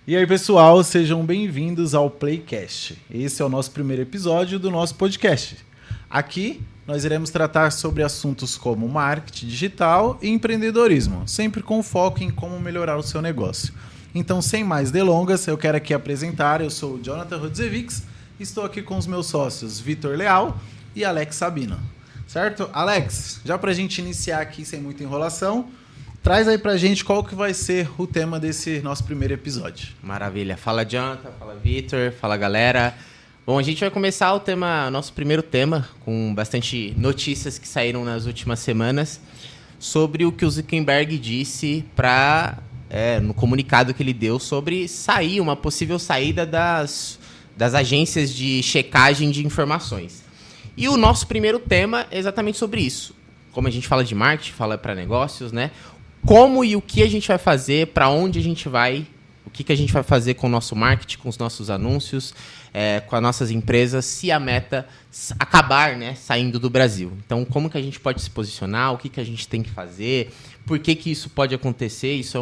E aí, pessoal, sejam bem-vindos ao Playcast. Esse é o nosso primeiro episódio do nosso podcast. Aqui, nós iremos tratar sobre assuntos como marketing digital e empreendedorismo, sempre com foco em como melhorar o seu negócio. Então, sem mais delongas, eu quero aqui apresentar, eu sou o Jonathan Rodzevics, estou aqui com os meus sócios Vitor Leal e Alex Sabino. Certo? Alex, já para a gente iniciar aqui sem muita enrolação, traz aí pra gente qual que vai ser o tema desse nosso primeiro episódio. Maravilha. Fala, Jonathan. Fala, Vitor. Fala, galera. Bom, a gente vai começar nosso primeiro tema, com bastante notícias que saíram nas últimas semanas, sobre o que o Zuckerberg disse no comunicado que ele deu sobre uma possível saída das agências de checagem de informações. E o nosso primeiro tema é exatamente sobre isso. Como a gente fala de marketing, fala para negócios, né? Como e o que a gente vai fazer, para onde a gente vai, o que a gente vai fazer com o nosso marketing, com os nossos anúncios, com as nossas empresas, se a Meta acabar, né, saindo do Brasil. Então, como que a gente pode se posicionar, o que a gente tem que fazer, por que isso pode acontecer, isso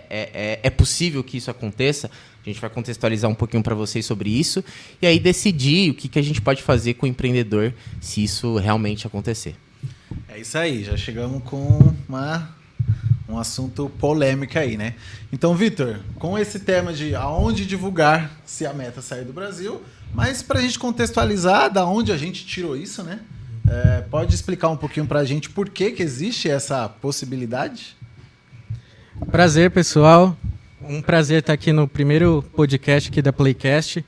é possível que isso aconteça. A gente vai contextualizar um pouquinho para vocês sobre isso e aí decidir o que a gente pode fazer com o empreendedor se isso realmente acontecer. É isso aí, já chegamos com um assunto polêmico aí, né? Então, Vitor, com esse tema de aonde divulgar se a Meta sair do Brasil, mas para a gente contextualizar da onde a gente tirou isso, né? Pode explicar um pouquinho para a gente por que existe essa possibilidade? Prazer, pessoal. Um prazer estar aqui no primeiro podcast aqui da Playcast.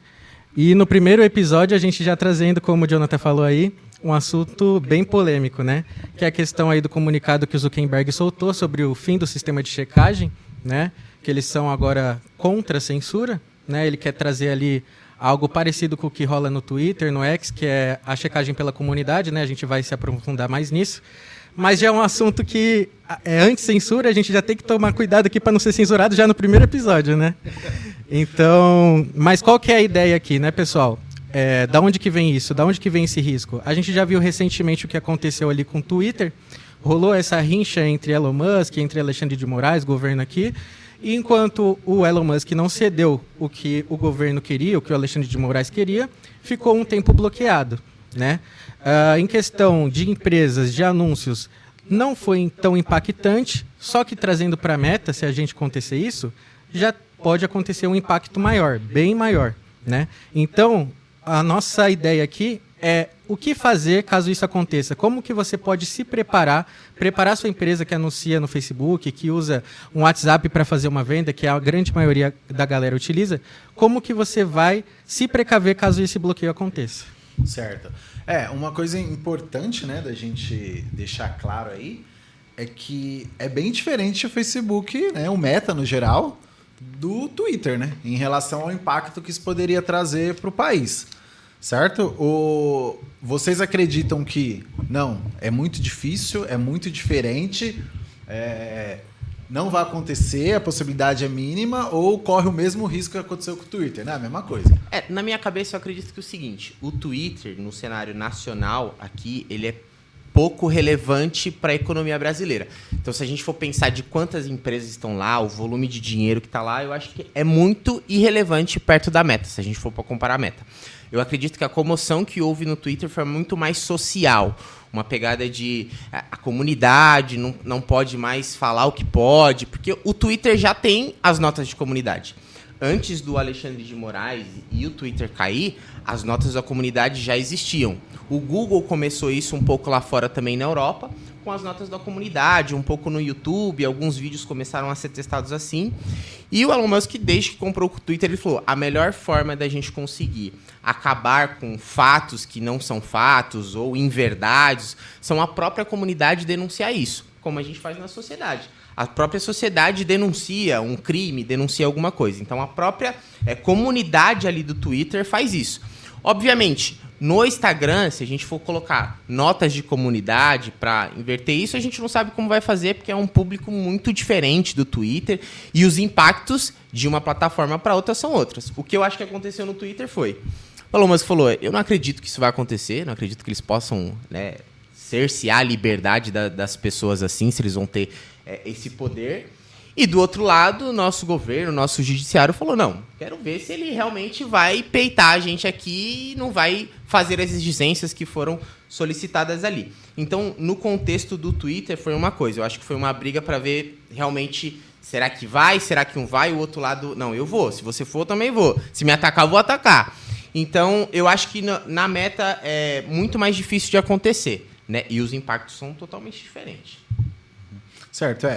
E no primeiro episódio a gente já trazendo, como o Jonathan falou aí, um assunto bem polêmico, né? Que é a questão aí do comunicado que o Zuckerberg soltou sobre o fim do sistema de checagem, né? Que eles são agora contra a censura, né? Ele quer trazer ali algo parecido com o que rola no Twitter, no X, que é a checagem pela comunidade, né? A gente vai se aprofundar mais nisso. Mas já é um assunto que é anti-censura, a gente já tem que tomar cuidado aqui para não ser censurado já no primeiro episódio, né? Então, mas qual que é a ideia aqui, né, pessoal? Da onde que vem isso? Da onde que vem esse risco? A gente já viu recentemente o que aconteceu ali com o Twitter. Rolou essa rincha entre Elon Musk, entre Alexandre de Moraes, governo aqui. E enquanto o Elon Musk não cedeu o que o governo queria, o que o Alexandre de Moraes queria, ficou um tempo bloqueado, né? Em questão de empresas, de anúncios, não foi tão impactante, só que trazendo para a Meta, se a gente acontecer isso, já pode acontecer um impacto maior, bem maior, né? Então, a nossa ideia aqui é o que fazer caso isso aconteça. Como que você pode se preparar sua empresa que anuncia no Facebook, que usa um WhatsApp para fazer uma venda, que a grande maioria da galera utiliza, como que você vai se precaver caso esse bloqueio aconteça? Certo. Uma coisa importante, né, da gente deixar claro aí, é que é bem diferente o Facebook, né, o Meta no geral, do Twitter, né, em relação ao impacto que isso poderia trazer para o país, certo? Vocês acreditam que não, é muito difícil, é muito diferente, não vai acontecer, a possibilidade é mínima, ou corre o mesmo risco que aconteceu com o Twitter, né? A mesma coisa. Na minha cabeça, eu acredito que é o seguinte, o Twitter, no cenário nacional aqui, ele é pouco relevante para a economia brasileira. Então, se a gente for pensar de quantas empresas estão lá, o volume de dinheiro que está lá, eu acho que é muito irrelevante perto da Meta, se a gente for para comparar a Meta. Eu acredito que a comoção que houve no Twitter foi muito mais social. Uma pegada de a comunidade não pode mais falar o que pode, porque o Twitter já tem as notas de comunidade. Antes do Alexandre de Moraes e o Twitter cair, as notas da comunidade já existiam. O Google começou isso um pouco lá fora também na Europa, com as notas da comunidade, um pouco no YouTube, alguns vídeos começaram a ser testados assim. E o Elon Musk, desde que comprou o Twitter, ele falou, a melhor forma da gente conseguir acabar com fatos que não são fatos ou inverdades, são a própria comunidade denunciar isso, como a gente faz na sociedade. A própria sociedade denuncia um crime, denuncia alguma coisa. Então, a própria comunidade ali do Twitter faz isso. Obviamente, no Instagram, se a gente for colocar notas de comunidade para inverter isso, a gente não sabe como vai fazer, porque é um público muito diferente do Twitter e os impactos de uma plataforma para outra são outras. O que eu acho que aconteceu no Twitter foi... O Elon Musk falou, eu não acredito que isso vai acontecer, não acredito que eles possam cercear a liberdade das pessoas assim, se eles vão ter esse poder. E do outro lado, o nosso governo, o nosso judiciário falou, não, quero ver se ele realmente vai peitar a gente aqui e não vai fazer as exigências que foram solicitadas ali. Então, no contexto do Twitter, foi uma coisa. Eu acho que foi uma briga para ver realmente, será que vai, será que não vai? O outro lado, não, eu vou. Se você for, eu também vou. Se me atacar, eu vou atacar. Então, eu acho que na Meta é muito mais difícil de acontecer, né? E os impactos são totalmente diferentes. Certo,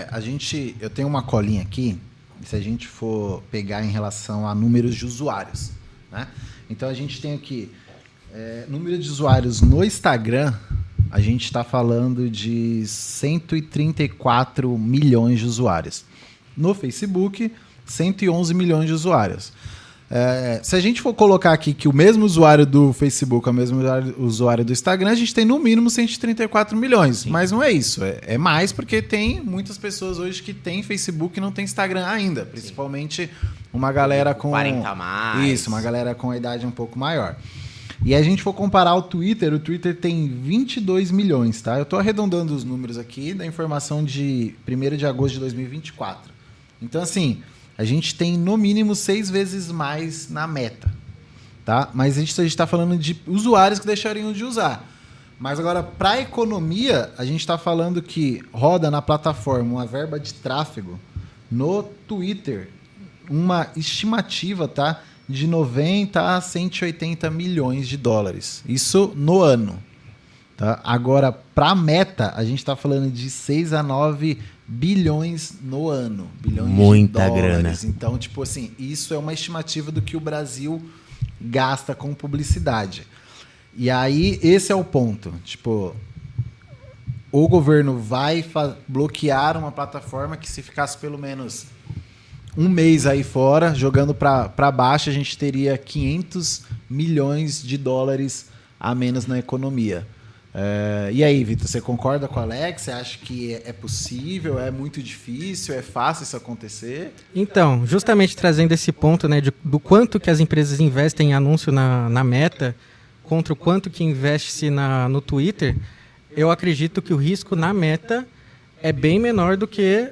eu tenho uma colinha aqui, se a gente for pegar em relação a números de usuários, né? Então a gente tem aqui, número de usuários no Instagram, a gente está falando de 134 milhões de usuários. No Facebook, 111 milhões de usuários. Se a gente for colocar aqui que o mesmo usuário do Facebook é o mesmo usuário do Instagram, a gente tem no mínimo 134 milhões. Sim. Mas não é isso. É mais porque tem muitas pessoas hoje que têm Facebook e não tem Instagram ainda. Principalmente uma galera com 40 a mais. Isso, uma galera com a idade um pouco maior. E a gente for comparar o Twitter tem 22 milhões, tá? Eu estou arredondando os números aqui da informação de 1º de agosto de 2024. Então, assim, a gente tem no mínimo 6 vezes mais na Meta, tá? Mas a gente está falando de usuários que deixariam de usar. Mas agora, para a economia, a gente está falando que roda na plataforma uma verba de tráfego no Twitter, uma estimativa, tá? De 90 a 180 milhões de dólares. Isso no ano. Tá? Agora, para a Meta, a gente está falando de 6 a 9 bilhões no ano. Bilhões Muita de dólares. Grana. Então, tipo assim, isso é uma estimativa do que o Brasil gasta com publicidade. E aí, esse é o ponto. Tipo, o governo vai bloquear uma plataforma que, se ficasse pelo menos um mês aí fora, jogando para baixo, a gente teria 500 milhões de dólares a menos na economia. E aí, Vitor, você concorda com o Alex? Você acha que é possível, é muito difícil, é fácil isso acontecer? Então, justamente trazendo esse ponto, né, do quanto que as empresas investem em anúncio na Meta contra o quanto que investe-se no Twitter, eu acredito que o risco na Meta é bem menor do que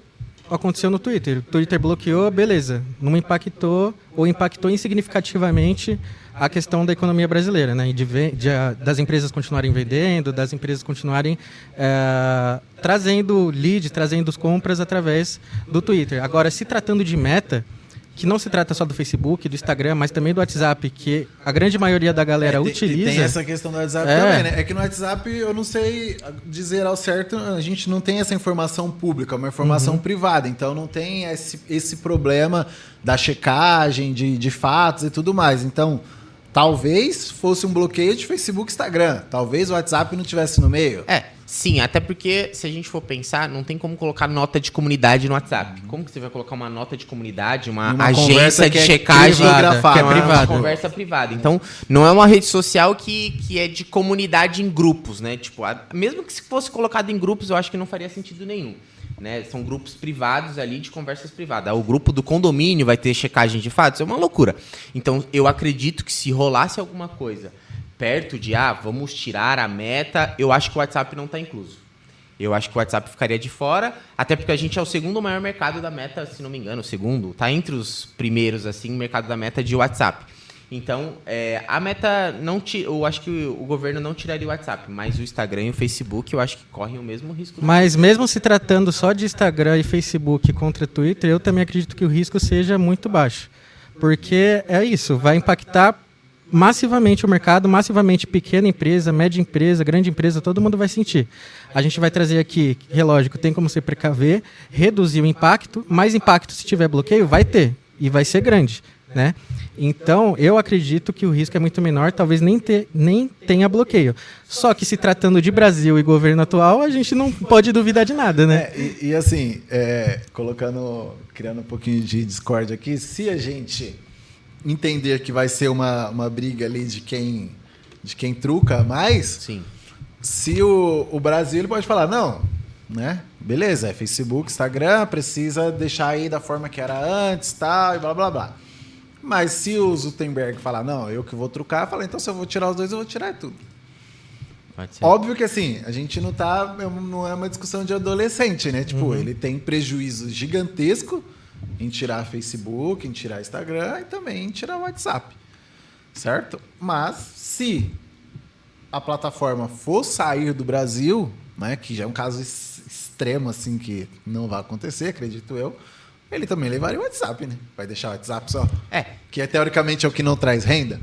aconteceu no Twitter. O Twitter bloqueou, beleza, não impactou ou impactou insignificativamente a questão da economia brasileira, né? Das empresas continuarem vendendo, das empresas continuarem trazendo lead, trazendo compras através do Twitter. Agora, se tratando de Meta, que não se trata só do Facebook, do Instagram, mas também do WhatsApp, que a grande maioria da galera utiliza. Tem essa questão do WhatsApp também, né? É que no WhatsApp, eu não sei dizer ao certo, a gente não tem essa informação pública, é uma informação privada, então não tem esse problema da checagem de fatos e tudo mais. Então, talvez fosse um bloqueio de Facebook e Instagram, talvez o WhatsApp não estivesse no meio. Sim, até porque, se a gente for pensar, não tem como colocar nota de comunidade no WhatsApp. Como que você vai colocar uma nota de comunidade, uma agência de checagem que é privada? Uma conversa privada. Então, não é uma rede social que é de comunidade em grupos, né? Tipo, mesmo que se fosse colocado em grupos, eu acho que não faria sentido nenhum. Né? São grupos privados ali de conversas privadas. O grupo do condomínio vai ter checagem de fatos, é uma loucura. Então, eu acredito que se rolasse alguma coisa perto de, vamos tirar a Meta, eu acho que o WhatsApp não está incluso. Eu acho que o WhatsApp ficaria de fora, até porque a gente é o segundo maior mercado da Meta, se não me engano, o segundo, está entre os primeiros, assim, o mercado da Meta de WhatsApp. Então, a Meta, eu acho que o governo não tiraria o WhatsApp, mas o Instagram e o Facebook, eu acho que correm o mesmo risco. Mas mesmo se tratando só de Instagram e Facebook contra Twitter, eu também acredito que o risco seja muito baixo. Porque é isso, vai impactar massivamente o mercado, massivamente pequena empresa, média empresa, grande empresa, todo mundo vai sentir. A gente vai trazer aqui, lógico, tem como se precaver, reduzir o impacto, mais impacto se tiver bloqueio, vai ter, e vai ser grande, né? Então, eu acredito que o risco é muito menor, talvez nem tenha bloqueio. Só que se tratando de Brasil e governo atual, a gente não pode duvidar de nada, né? E assim, criando um pouquinho de discórdia aqui, se a gente entender que vai ser uma briga ali de quem truca mais, sim. Se o Brasil ele pode falar, não, né? Beleza, é Facebook, Instagram, precisa deixar aí da forma que era antes, tal, e blá, blá, blá. Mas se o Zuckerberg falar, não, eu que vou trucar, fala, então se eu vou tirar os dois, eu vou tirar tudo. Pode ser. Óbvio que assim, a gente não é uma discussão de adolescente, né? Tipo, ele tem prejuízo gigantesco em tirar Facebook, em tirar Instagram e também em tirar WhatsApp, certo? Mas se a plataforma for sair do Brasil, né, que já é um caso extremo assim que não vai acontecer, acredito eu, ele também levaria o WhatsApp, né? Vai deixar o WhatsApp só? Que teoricamente é o que não traz renda?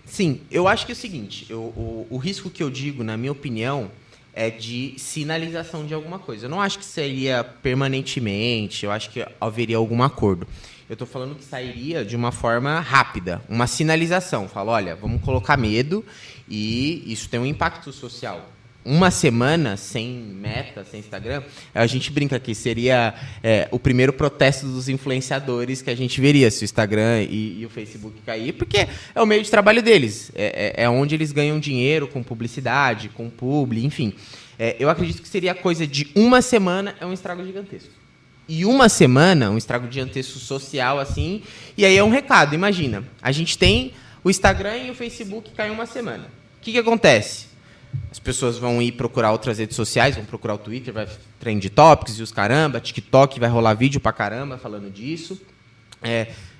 Sim, eu acho que é o seguinte, o risco que eu digo, na minha opinião, é de sinalização de alguma coisa. Eu não acho que seria permanentemente, eu acho que haveria algum acordo. Eu estou falando que sairia de uma forma rápida, uma sinalização. Falo, olha, vamos colocar medo e isso tem um impacto social. Uma semana sem Meta, sem Instagram, a gente brinca que seria o primeiro protesto dos influenciadores que a gente veria se o Instagram e o Facebook cair, porque é o meio de trabalho deles. É onde eles ganham dinheiro com publicidade, com publi, enfim. Eu acredito que seria coisa de uma semana, é um estrago gigantesco. E uma semana, um estrago gigantesco social, assim, e aí é um recado, imagina, a gente tem o Instagram e o Facebook caem uma semana. O que acontece? As pessoas vão ir procurar outras redes sociais, vão procurar o Twitter, vai Trend Topics e os caramba, TikTok vai rolar vídeo pra caramba falando disso.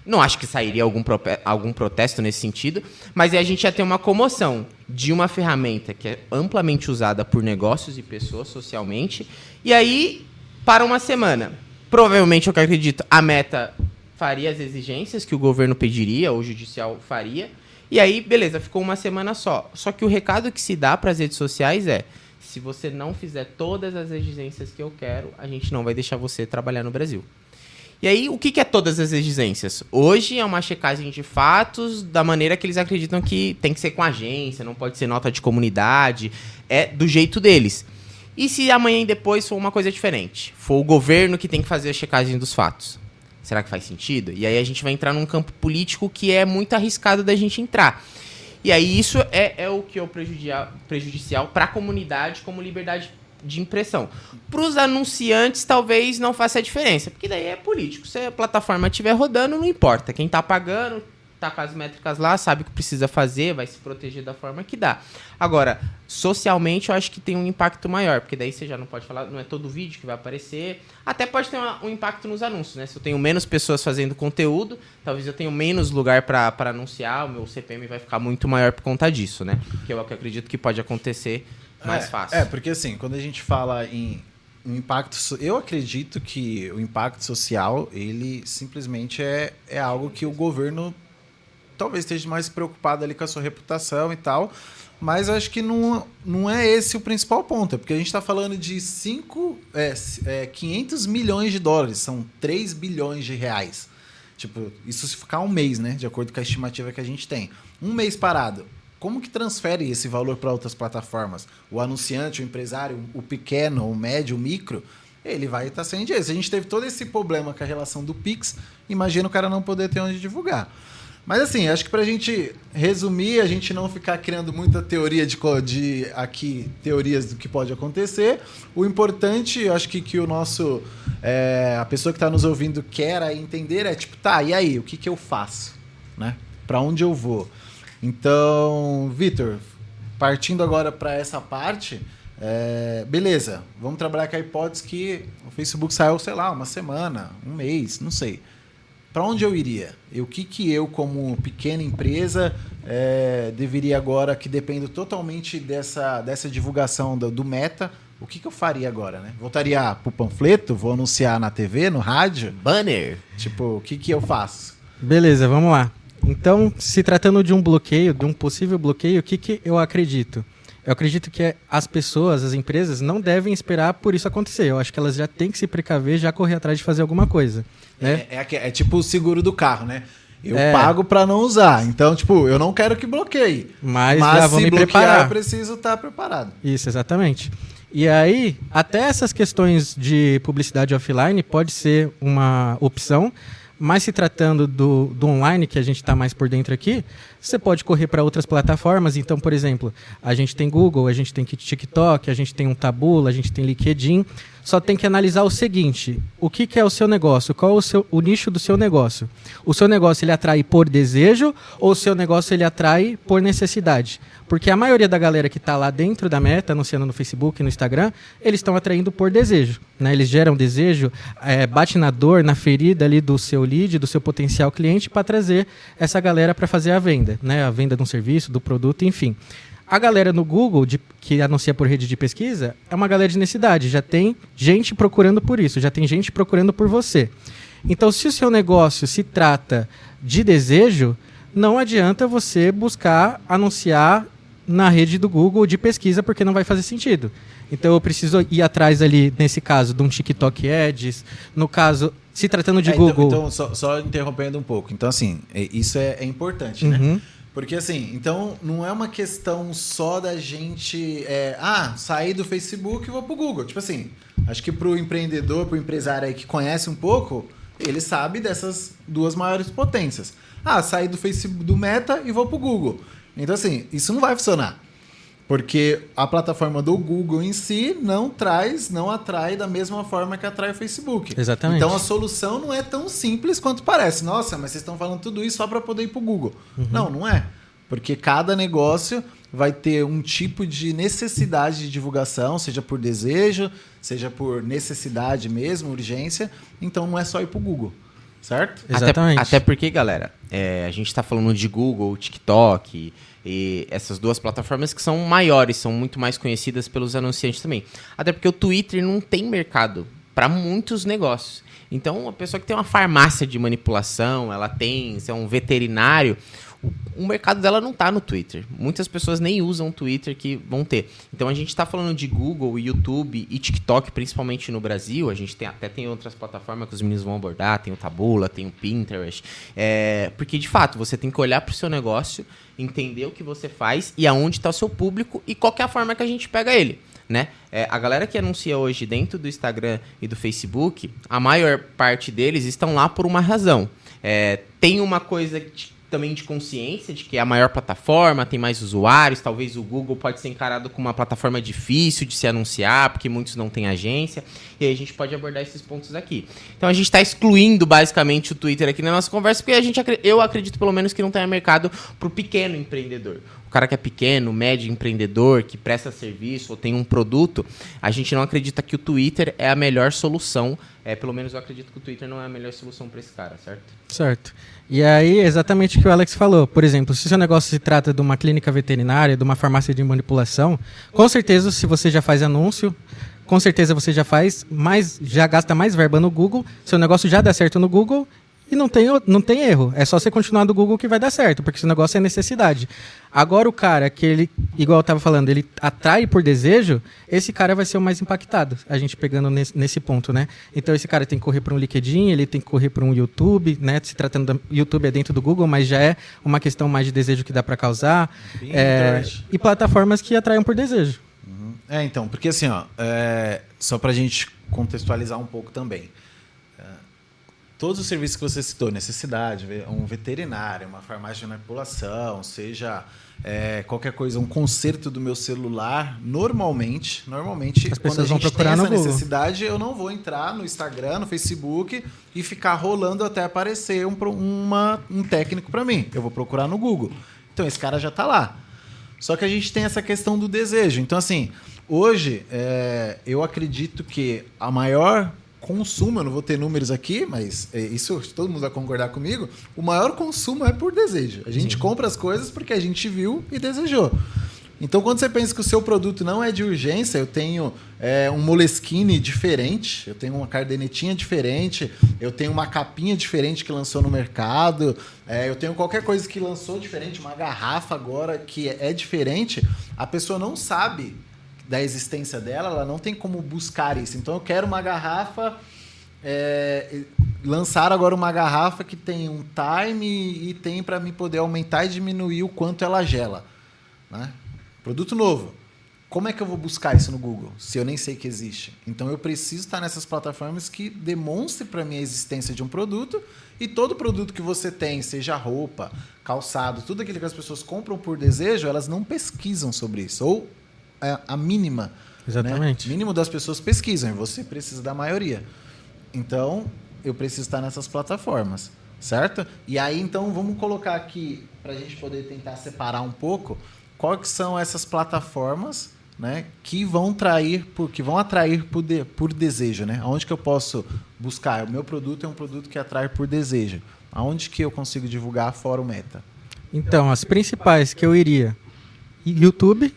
Não acho que sairia algum protesto nesse sentido, mas aí a gente ia ter uma comoção de uma ferramenta que é amplamente usada por negócios e pessoas socialmente, e aí, para uma semana, provavelmente, eu acredito, a Meta faria as exigências que o governo pediria, ou o judicial faria, e aí, beleza, ficou uma semana só. Só que o recado que se dá para as redes sociais é: se você não fizer todas as exigências que eu quero, a gente não vai deixar você trabalhar no Brasil. E aí, o que é todas as exigências? Hoje é uma checagem de fatos da maneira que eles acreditam que tem que ser com agência, não pode ser nota de comunidade, é do jeito deles. E se amanhã e depois for uma coisa diferente? For o governo que tem que fazer a checagem dos fatos? Será que faz sentido? E aí a gente vai entrar num campo político que é muito arriscado da gente entrar. E aí isso é o que é prejudicial para a comunidade como liberdade de impressão. Para os anunciantes, talvez não faça a diferença, porque daí é político. Se a plataforma estiver rodando, não importa. Quem está pagando, está com as métricas lá, sabe o que precisa fazer, vai se proteger da forma que dá. Agora, socialmente, eu acho que tem um impacto maior, porque daí você já não pode falar, não é todo vídeo que vai aparecer. Até pode ter um impacto nos anúncios, né? Se eu tenho menos pessoas fazendo conteúdo, talvez eu tenha menos lugar para anunciar, o meu CPM vai ficar muito maior por conta disso, né? Que eu acredito que pode acontecer mais fácil. Porque assim, quando a gente fala em impacto, eu acredito que o impacto social, ele simplesmente é algo que o governo talvez esteja mais preocupado ali com a sua reputação e tal, mas acho que não é esse o principal ponto, porque a gente está falando de 500 milhões de dólares, são 3 bilhões de reais. Tipo, isso se ficar um mês, né? De acordo com a estimativa que a gente tem. Um mês parado. Como que transfere esse valor para outras plataformas? O anunciante, o empresário, o pequeno, o médio, o micro, ele vai estar sem dinheiro. Se a gente teve todo esse problema com a relação do Pix, imagina o cara não poder ter onde divulgar. Mas assim, acho que pra gente resumir, a gente não ficar criando muita teoria aqui, teorias do que pode acontecer, o importante, eu acho que o nosso, a pessoa que está nos ouvindo quer entender é tipo, tá, e aí, o que eu faço? Né? Pra onde eu vou? Então, Vitor, partindo agora para essa parte, beleza, vamos trabalhar com a hipótese que o Facebook saiu, sei lá, uma semana, um mês, não sei. Para onde eu iria? O que eu, como pequena empresa, deveria agora, que dependo totalmente dessa divulgação do Meta, o que eu faria agora, né? Voltaria pro panfleto? Vou anunciar na TV, no rádio? Banner? Tipo, o que eu faço? Beleza, vamos lá. Então, se tratando de um bloqueio, de um possível bloqueio, o que eu acredito? Eu acredito que as pessoas, as empresas, não devem esperar por isso acontecer. Eu acho que elas já têm que se precaver, já correr atrás de fazer alguma coisa. Né? É tipo o seguro do carro, né? Eu pago para não usar. Então, tipo, eu não quero que bloqueie. Mas já vou se me bloquear, preparar. eu preciso estar preparado. Isso, exatamente. E aí, até essas questões de publicidade offline pode ser uma opção, mas se tratando do online, que a gente está mais por dentro aqui, você pode correr para outras plataformas. Então, por exemplo, a gente tem Google, a gente tem TikTok, a gente tem um Taboola, a gente tem LinkedIn. só tem que analisar o seguinte: o que é o seu negócio? Qual é o nicho do seu negócio? O seu negócio ele atrai por desejo ou o seu negócio ele atrai por necessidade? Porque a maioria da galera que está lá dentro da Meta, anunciando no Facebook e no Instagram, eles estão atraindo por desejo, né? Eles geram desejo, bate na dor, na ferida ali do seu lead, do seu potencial cliente, para trazer essa galera para fazer a venda, né? A venda de um serviço, do produto, enfim. A galera no Google, que anuncia por rede de pesquisa, é uma galera de necessidade. Já tem gente procurando por isso, já tem gente procurando por você. Então, se o seu negócio se trata de desejo, não adianta você buscar anunciar na rede do Google de pesquisa, porque não vai fazer sentido. Então, eu preciso ir atrás ali, nesse caso, de um TikTok Ads. No caso, se tratando de Google... Então, só interrompendo um pouco. Então, assim, isso é importante, né? Porque, assim, então, não é uma questão só da gente... sair do Facebook e vou pro Google. Tipo assim, acho que pro empreendedor, pro empresário aí que conhece um pouco, ele sabe dessas duas maiores potências. Sair do Facebook, do Meta e vou pro Google. Então, assim, isso não vai funcionar. Porque a plataforma do Google em si não atrai da mesma forma que atrai o Facebook. Exatamente. Então, a solução não é tão simples quanto parece. Nossa, mas vocês estão falando tudo isso só para poder ir para o Google. Não é. Porque cada negócio vai ter um tipo de necessidade de divulgação, seja por desejo, seja por necessidade mesmo, urgência. Então, não é só ir para o Google. Certo? Exatamente. Até porque, galera, a gente está falando de Google, TikTok e essas duas plataformas que são maiores, são muito mais conhecidas pelos anunciantes também. Até porque o Twitter não tem mercado para muitos negócios. Então, a pessoa que tem uma farmácia de manipulação, ela tem, se é um veterinário, o mercado dela não está no Twitter. Muitas pessoas nem usam o Twitter que vão ter. Então, a gente está falando de Google, YouTube e TikTok, principalmente no Brasil. A gente tem outras plataformas que os meninos vão abordar. Tem o Taboola, tem o Pinterest. Porque, de fato, você tem que olhar para o seu negócio, entender o que você faz e aonde está o seu público e qual que é a forma que a gente pega ele. Né? A galera que anuncia hoje dentro do Instagram e do Facebook, a maior parte deles estão lá por uma razão. Tem uma coisa também de consciência de que é a maior plataforma, tem mais usuários, talvez o Google pode ser encarado como uma plataforma difícil de se anunciar, porque muitos não têm agência, e aí a gente pode abordar esses pontos aqui. Então a gente está excluindo basicamente o Twitter aqui na nossa conversa, porque eu acredito pelo menos que não tenha mercado para o pequeno empreendedor. O cara que é pequeno, médio empreendedor, que presta serviço ou tem um produto, a gente não acredita que o Twitter é a melhor solução. Pelo menos eu acredito que o Twitter não é a melhor solução para esse cara, certo? Certo. E aí, exatamente o que o Alex falou. Por exemplo, se o seu negócio se trata de uma clínica veterinária, de uma farmácia de manipulação, com certeza, se você já faz anúncio, com certeza você já gasta mais verba no Google, seu negócio já dá certo no Google e não tem erro. É só você continuar do Google que vai dar certo, porque seu negócio é necessidade. Agora o cara que ele, igual eu estava falando, ele atrai por desejo, esse cara vai ser o mais impactado, a gente pegando nesse ponto, né? Então esse cara tem que correr para um LinkedIn, ele tem que correr para um YouTube, né? Se tratando do YouTube é dentro do Google, mas já é uma questão mais de desejo que dá para causar. E plataformas que atraiam por desejo. Então, porque assim, só para a gente contextualizar um pouco também. Todos os serviços que você citou, necessidade, um veterinário, uma farmácia de manipulação, seja qualquer coisa, um conserto do meu celular, normalmente as pessoas vão procurar no Google. Necessidade, eu não vou entrar no Instagram, no Facebook e ficar rolando até aparecer um técnico para mim. Eu vou procurar no Google. Então, esse cara já está lá. Só que a gente tem essa questão do desejo. Então, assim, hoje, eu acredito que a maior consumo, eu não vou ter números aqui, mas isso todo mundo vai concordar comigo, o maior consumo é por desejo. A gente compra as coisas porque a gente viu e desejou. Então, quando você pensa que o seu produto não é de urgência, eu tenho um Moleskine diferente, eu tenho uma cardenetinha diferente, eu tenho uma capinha diferente que lançou no mercado, eu tenho qualquer coisa que lançou diferente, uma garrafa agora que é diferente, a pessoa não sabe da existência dela, ela não tem como buscar isso. Então, eu quero uma garrafa, lançar agora uma garrafa que tem um time e tem para mim poder aumentar e diminuir o quanto ela gela, né? Produto novo. Como é que eu vou buscar isso no Google, se eu nem sei que existe? Então, eu preciso estar nessas plataformas que demonstrem para mim a existência de um produto, e todo produto que você tem, seja roupa, calçado, tudo aquilo que as pessoas compram por desejo, elas não pesquisam sobre isso, ou a mínima Exatamente. Né? O mínimo das pessoas pesquisam, e você precisa da maioria. Então, eu preciso estar nessas plataformas, certo? E aí, então, vamos colocar aqui, para a gente poder tentar separar um pouco, quais são essas plataformas, né, que vão atrair por desejo, né? Aonde que eu posso buscar? O meu produto é um produto que atrai por desejo. Aonde que eu consigo divulgar fora o Meta? Então, as principais que eu iria: YouTube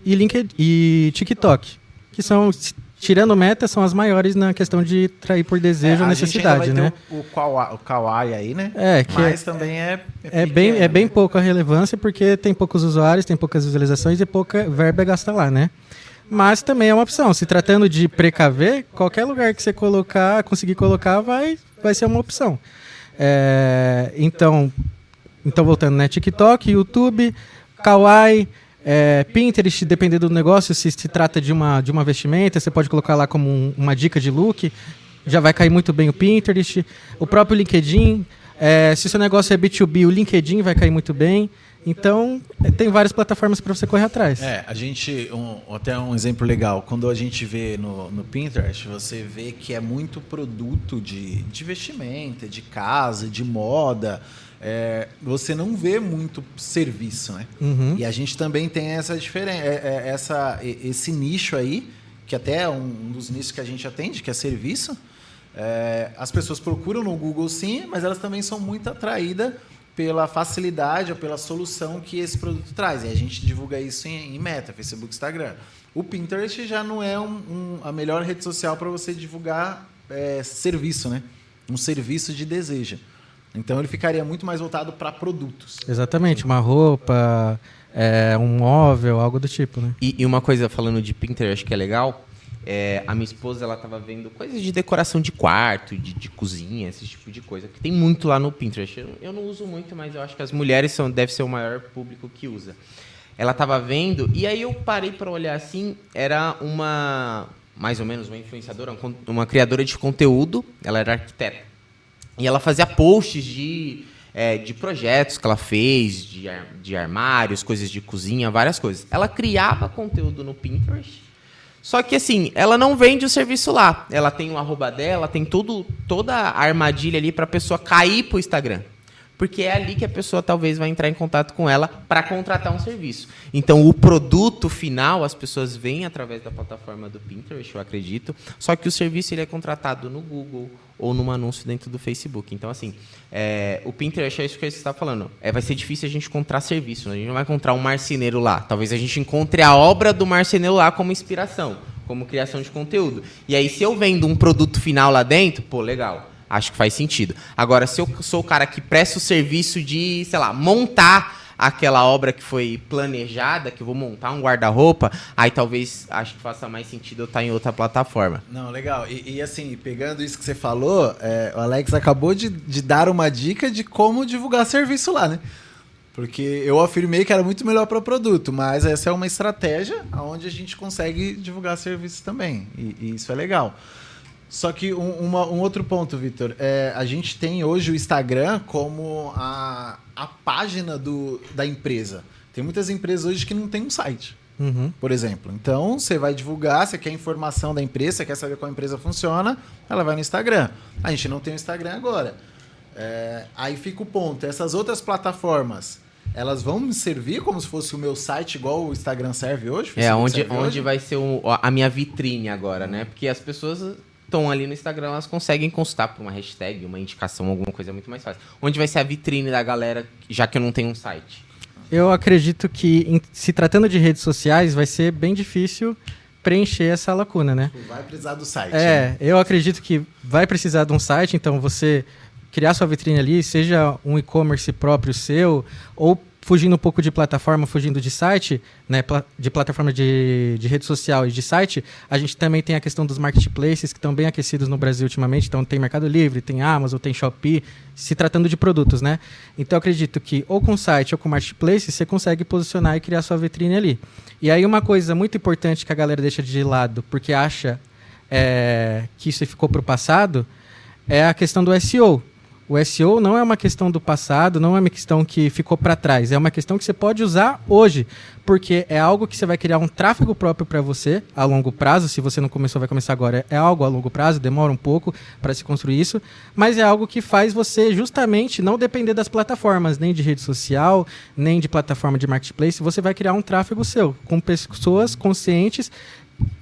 e LinkedIn e TikTok, que são, tirando o Meta, são as maiores na questão de atrair por desejo ou necessidade, né? O Kawaii aí, né? Mas também é bem pouca relevância, porque tem poucos usuários, tem poucas visualizações e pouca verba a gastar lá, né? Mas também é uma opção. Se tratando de precaver, qualquer lugar que você conseguir colocar, vai ser uma opção. Então voltando, né? TikTok, YouTube, Kawaii, Pinterest, dependendo do negócio, se trata de uma vestimenta, você pode colocar lá como uma dica de look, já vai cair muito bem o Pinterest. O próprio LinkedIn, se o seu negócio é B2B, o LinkedIn vai cair muito bem. Então, tem várias plataformas para você correr atrás. Até um exemplo legal, quando a gente vê no Pinterest, você vê que é muito produto de vestimenta, de casa, de moda. Você não vê muito serviço, né? Uhum. E a gente também tem essa diferença, esse nicho aí, que até é um dos nichos que a gente atende, que é serviço. As pessoas procuram no Google, sim, mas elas também são muito atraídas pela facilidade ou pela solução que esse produto traz. E a gente divulga isso em Meta, Facebook, Instagram. O Pinterest já não é a melhor rede social para você divulgar serviço, né? Um serviço de desejo. Então, ele ficaria muito mais voltado para produtos. Exatamente, uma roupa, um móvel, algo do tipo, né? E uma coisa, falando de Pinterest, que é legal, a minha esposa, ela estava vendo coisas de decoração de quarto, de cozinha, esse tipo de coisa, que tem muito lá no Pinterest. Eu não uso muito, mas eu acho que as mulheres devem ser o maior público que usa. Ela estava vendo, e aí eu parei para olhar assim, era mais ou menos uma influenciadora, uma criadora de conteúdo, ela era arquiteta. E ela fazia posts de projetos que ela fez, de armários, coisas de cozinha, várias coisas. Ela criava conteúdo no Pinterest, só que assim, ela não vende o serviço lá. Ela tem o arroba dela, tem toda a armadilha ali para a pessoa cair para o Instagram. Porque é ali que a pessoa talvez vai entrar em contato com ela para contratar um serviço. Então, o produto final, as pessoas veem através da plataforma do Pinterest, eu acredito, só que o serviço ele é contratado no Google ou num anúncio dentro do Facebook. Então, assim, o Pinterest é isso que você está falando. Vai ser difícil a gente encontrar serviço, né? A gente não vai encontrar um marceneiro lá. Talvez a gente encontre a obra do marceneiro lá como inspiração, como criação de conteúdo. E aí, se eu vendo um produto final lá dentro, pô, legal. Acho que faz sentido. Agora, se eu sou o cara que presta o serviço de, sei lá, montar aquela obra que foi planejada, que eu vou montar um guarda-roupa, aí talvez acho que faça mais sentido eu estar em outra plataforma. Não, legal. E assim, pegando isso que você falou, o Alex acabou de dar uma dica de como divulgar serviço lá, né? Porque eu afirmei que era muito melhor para o produto, mas essa é uma estratégia onde a gente consegue divulgar serviço também. E isso é legal. Só que um outro ponto, Vitor, a gente tem hoje o Instagram como a página da empresa. Tem muitas empresas hoje que não tem um site, por exemplo. Então, você vai divulgar, você quer informação da empresa, você quer saber como a empresa funciona, ela vai no Instagram. A gente não tem o Instagram agora. Aí fica o ponto. Essas outras plataformas, elas vão me servir como se fosse o meu site, igual o Instagram serve hoje? Onde vai ser a minha vitrine agora, né? Porque as pessoas estão ali no Instagram, elas conseguem consultar por uma hashtag, uma indicação, alguma coisa muito mais fácil. Onde vai ser a vitrine da galera, já que eu não tenho um site? Eu acredito que, se tratando de redes sociais, vai ser bem difícil preencher essa lacuna, né? Vai precisar do site. Né? Eu acredito que vai precisar de um site, então você criar sua vitrine ali, seja um e-commerce próprio seu, ou fugindo um pouco de plataforma, fugindo de site, né, de plataforma de rede social e de site, a gente também tem a questão dos marketplaces, que estão bem aquecidos no Brasil ultimamente. Então, tem Mercado Livre, tem Amazon, tem Shopee, se tratando de produtos, né? Então, eu acredito que ou com site ou com marketplace, você consegue posicionar e criar sua vitrine ali. E aí, uma coisa muito importante que a galera deixa de lado, porque acha que isso ficou para o passado, é a questão do SEO. O SEO não é uma questão do passado, não é uma questão que ficou para trás, é uma questão que você pode usar hoje, porque é algo que você vai criar um tráfego próprio para você a longo prazo. Se você não começou, vai começar agora. É algo a longo prazo, demora um pouco para se construir isso, mas é algo que faz você justamente não depender das plataformas, nem de rede social, nem de plataforma de marketplace. Você vai criar um tráfego seu, com pessoas conscientes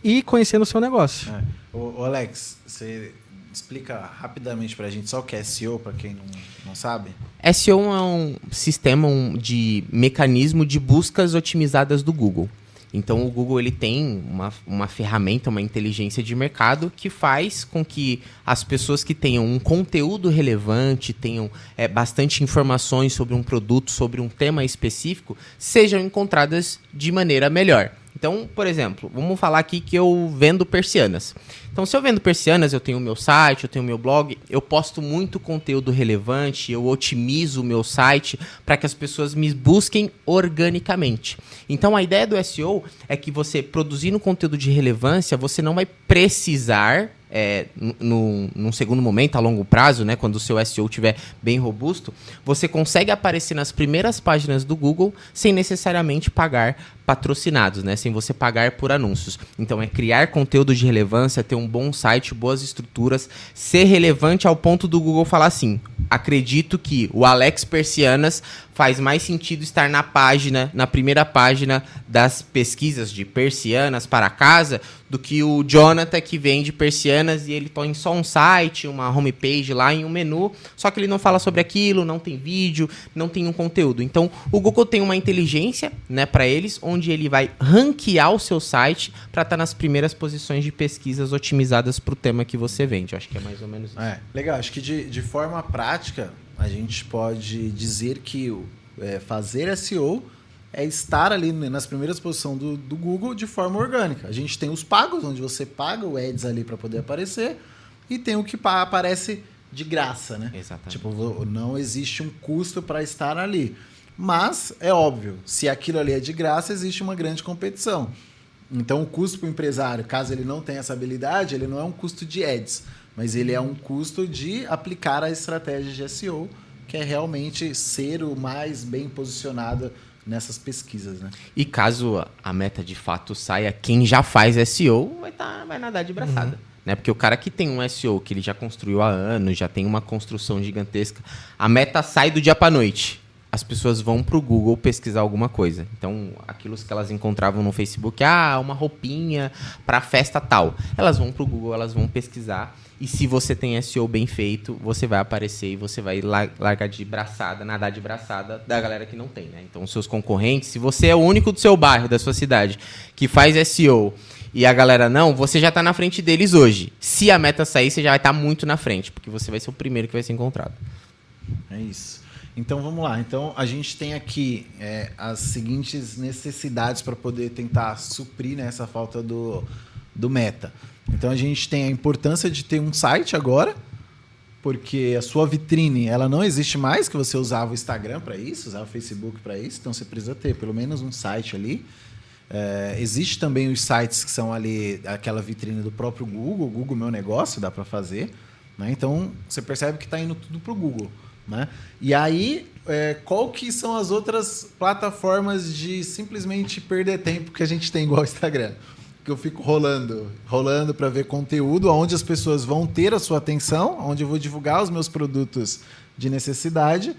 e conhecendo o seu negócio. Ô Alex, você explica rapidamente para a gente só o que é SEO, para quem não sabe. SEO é um sistema de mecanismo de buscas otimizadas do Google. Então, o Google ele tem uma ferramenta, uma inteligência de mercado que faz com que as pessoas que tenham um conteúdo relevante, tenham bastante informações sobre um produto, sobre um tema específico, sejam encontradas de maneira melhor. Então, por exemplo, vamos falar aqui que eu vendo persianas. Então, se eu vendo persianas, eu tenho o meu site, eu tenho o meu blog, eu posto muito conteúdo relevante, eu otimizo o meu site para que as pessoas me busquem organicamente. Então, a ideia do SEO é que você, produzindo conteúdo de relevância, você não vai precisar, num segundo momento, a longo prazo, né, quando o seu SEO estiver bem robusto, você consegue aparecer nas primeiras páginas do Google sem necessariamente pagar patrocinados, né, sem você pagar por anúncios. Então, é criar conteúdo de relevância, ter um bom site, boas estruturas, ser relevante ao ponto do Google falar assim: acredito que o Alex Persianas faz mais sentido estar na primeira página das pesquisas de persianas para casa do que o Jonathan que vende persianas e ele tem só um site, uma homepage lá em um menu, só que ele não fala sobre aquilo, não tem vídeo, não tem um conteúdo. Então, o Google tem uma inteligência, né, para eles, onde ele vai ranquear o seu site para estar nas primeiras posições de pesquisas otimizadas para o tema que você vende. Eu acho que é mais ou menos isso. Legal. Acho que de forma prática, a gente pode dizer que fazer SEO é estar ali nas primeiras posições do Google de forma orgânica. A gente tem os pagos, onde você paga o ads ali para poder aparecer, e tem o que aparece de graça, né? Exatamente. Tipo, não existe um custo para estar ali. Mas, é óbvio, se aquilo ali é de graça, existe uma grande competição. Então, o custo para o empresário, caso ele não tenha essa habilidade, ele não é um custo de ads, mas ele é um custo de aplicar a estratégia de SEO, que é realmente ser o mais bem posicionado nessas pesquisas, né? E caso a meta de fato saia, quem já faz SEO vai nadar de braçada. Né? Porque o cara que tem um SEO que ele já construiu há anos, já tem uma construção gigantesca, a meta sai do dia para noite. As pessoas vão para o Google pesquisar alguma coisa. Então, aquilo que elas encontravam no Facebook, uma roupinha para festa tal. Elas vão para o Google, elas vão pesquisar. E se você tem SEO bem feito, você vai aparecer e você vai largar de braçada, nadar de braçada da galera que não tem, né? Então, os seus concorrentes, se você é o único do seu bairro, da sua cidade, que faz SEO e a galera não, você já está na frente deles hoje. Se a meta sair, você já vai estar muito na frente, porque você vai ser o primeiro que vai ser encontrado. É isso. Então, vamos lá. Então, a gente tem aqui as seguintes necessidades para poder tentar suprir, né, essa falta do meta. Então, a gente tem a importância de ter um site agora, porque a sua vitrine ela não existe mais, que você usava o Instagram para isso, usava o Facebook para isso, então você precisa ter pelo menos um site ali. Existe também os sites que são ali, aquela vitrine do próprio Google, Google Meu Negócio, dá para fazer, né? Então, você percebe que está indo tudo para o Google, né? E aí, qual que são as outras plataformas de simplesmente perder tempo que a gente tem igual o Instagram? Que eu fico rolando para ver conteúdo, onde as pessoas vão ter a sua atenção, onde eu vou divulgar os meus produtos de necessidade.